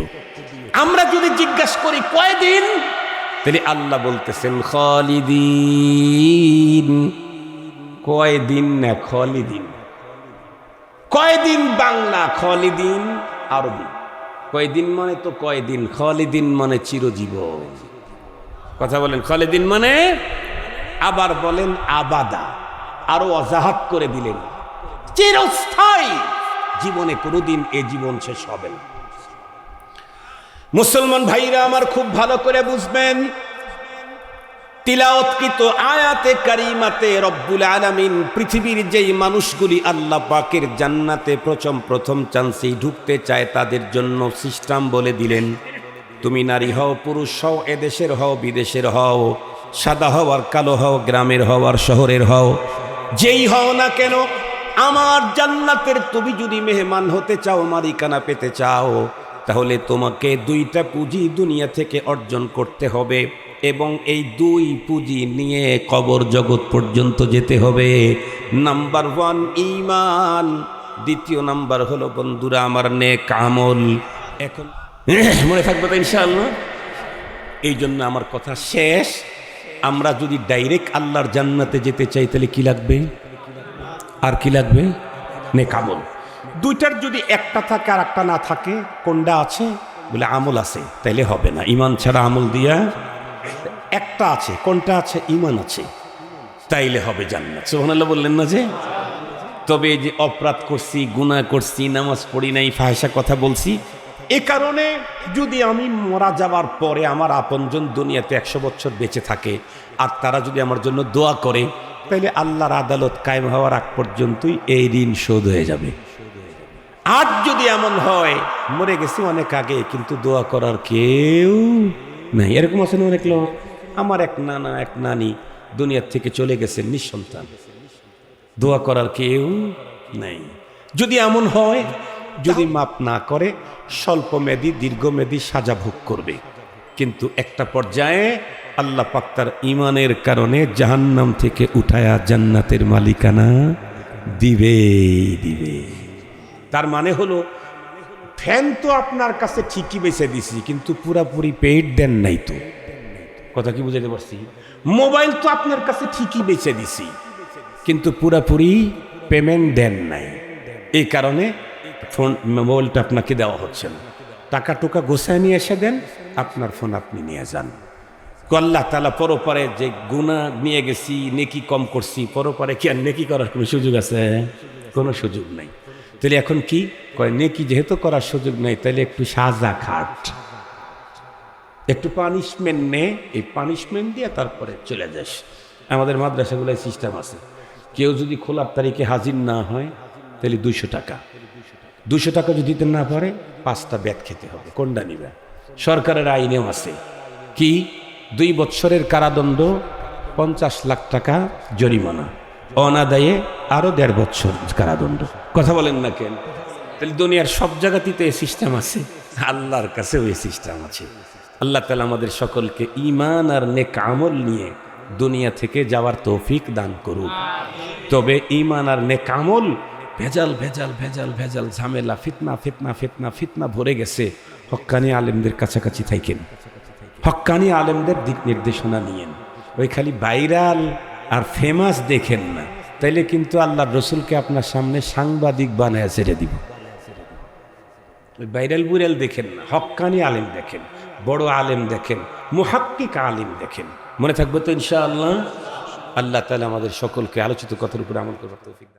আমরা যদি জিজ্ঞাসা করি কয়দিন, তাহলে আল্লাহ বলতেছেন খালিদিন। কয়দিন না খালিদিন। কয়দিন বাংলা, খালিদিন আরবি। কয়দিন মানে তো কয়দিন, খালিদিন মানে চিরজীবন। কথা বলেন, খালিদিন মানে আবার বলেন আবাদা, আরো অজাহাত করে দিলেন, চিরস্থায়ী। জীবনে কোনোদিন এ জীবন শেষ হবে না। মুসলমান ভাইরা আমার খুব ভালো করে বুঝবেন, তিলাওয়াতকৃত আয়াতে কারিমাতে রব্বুল আলামিন পৃথিবীর যেই মানুষগুলি আল্লাহ পাকের জান্নাতে প্রথম চান্সেই ঢুকতে চায় তাদের জন্য সিস্টেম বলে দিলেন। তুমি নারী হও, পুরুষ হও, এদেশের হও, বিদেশের হও, সাদা হও আর কালো হও, গ্রামের হও আর শহরের হও, যেই হও না কেন, আমার জান্নাতের তুমি যদি মেহমান হতে চাও, মালিকানা পেতে চাও, তাহলে তোমাকে দুইটা পুঁজি দুনিয়া থেকে অর্জন করতে হবে এবং এই দুই পুঁজি নিয়ে কবর জগৎ পর্যন্ত যেতে হবে। নাম্বার 1 ঈমান, দ্বিতীয় নাম্বার হলো বন্ধুরা আমার নেক আমল। এখন মনে থাকবে তো ইনশাআল্লাহ? এই জন্য আমার কথা শেষ। আমরা যদি ডাইরেক্ট আল্লাহর জান্নাতে যেতে চাই তাহলে কি লাগবে? আর কি লাগবে? নেক আমল। দুইটার যদি একটা থাকে আর একটা না থাকে, কোনটা আছে? বলে আমল আছে, তাইলে হবে না। ঈমান ছাড়া আমল দিয়া, একটা আছে, কোনটা আছে? ঈমান আছে, তাইলে হবে জান্নাত। সুবহানাল্লাহ বললেন না যে? তবে যে অপরাধ করছি, গুনাহ করছি, নামাজ পড়ি নাই, ফাহিশা কথা বলছি, এ কারণে যদি আমি মারা যাওয়ার পরে আমার আপনজন দুনিয়াতে 100 বছর বেঁচে থাকে আর তারা যদি আমার জন্য দোয়া করে, তাইলে আল্লাহর আদালত কায়েম হওয়ার আগ পর্যন্তই এই ঋণ শোধ হয়ে যাবে। আর যদি এমন হয় মরে গেছি অনেক আগে কিন্তু দোয়া করার কেউ নাই, এরকম আছে না অনেক লোক। আমার এক নানা এক নানি দুনিয়ার থেকে চলে গেছেন নিঃসন্তান, দোয়া করার কেউ নাই। যদি এমন হয়, যদি মাপ না করে, স্বল্পমেয়াদী দীর্ঘমেয়াদী সাজা ভোগ করবে, কিন্তু একটা পর্যায়ে আল্লাহ পাক তার ঈমানের কারণে জাহান্নাম থেকে উঠায়া জান্নাতের মালিকানা দিবে। তার মানে হলো, ফ্যান তো আপনার কাছে ঠিকই বেঁচে দিছি কিন্তু পুরাপুরি পেইড দেন নাই তো। কথা কি বুঝাতে পারছি? মোবাইল তো আপনার কাছে ঠিকই বেঁচে দিছি কিন্তু পুরাপুরি পেমেন্ট দেন নাই, এই কারণে ফোন মোবাইলটা আপনাকে দেওয়া হচ্ছে না। টাকা টুকা গোছায় নিয়ে এসে দেন, আপনার ফোন আপনি নিয়ে যান। আল্লাহ তাআলা পরপারে যে গুনাহ নিয়ে গেছি, নেকি কম করছি, পরপারে কি আর নেকি করার কোনো সুযোগ আছে? কোনো সুযোগ নাই। তাহলে এখন কি কয়, নেকি যেহেতু করার সুযোগ নাই, তাহলে একটু সাজা খাট, একটু পানিশমেন্ট নে, এই পানিশমেন্ট দিয়ে তারপরে চলে যাস। আমাদের মাদ্রাসাগুলোয় সিস্টেম আছে, কেউ যদি খোলার তারিখে হাজির না হয় তাহলে 200 টাকা, 200 টাকা যদি দিতে না পারে 5টা বেত খেতে হবে। কোনটা নিবে? সরকারের আইনেও আছে কি 2 বছরের কারাদণ্ড, 50 লাখ টাকা জরিমানা, অনাদায়ে আরো 1.5 বছর কারাদণ্ড। কথা বলেন না কেন? তাহলে দুনিয়ার সব জায়গাতেই তো এই সিস্টেম আছে, আল্লাহর কাছেও এই সিস্টেম আছে। আল্লাহ তাআলা আমাদের সকলকে ঈমান আর নেক আমল নিয়ে দুনিয়া থেকে যাওয়ার তৌফিক দান করুক। তবে ঈমান আর নেক আমল ভেজাল ভেজাল ভেজাল ভেজাল ঝামেলা, ফিতনা ফিতনা ফিতনা ফিতনা ভরে গেছে। হক্কানি আলেমদের কাছাকাছি থাকেন, হক্কানি আলেমদের দিক নির্দেশনা নিয়েন। ওই খালি ভাইরাল আর ফেমাস দেখেন না, তাইলে কিন্তু আল্লাহর রসুলকে আপনার সামনে সাংবাদিক বানায় ছেড়ে দিব। ওই ভাইরাল বুইরাল দেখেন না, হক্কানি আলেম দেখেন, বড় আলেম দেখেন, মুহাক্কিক আলেম দেখেন। মনে থাকবে তো ইনশাআল্লাহ? আল্লাহ তাআলা আমাদের সকলকে আলোচিত কথার উপরে আমল করার তৌফিক দান।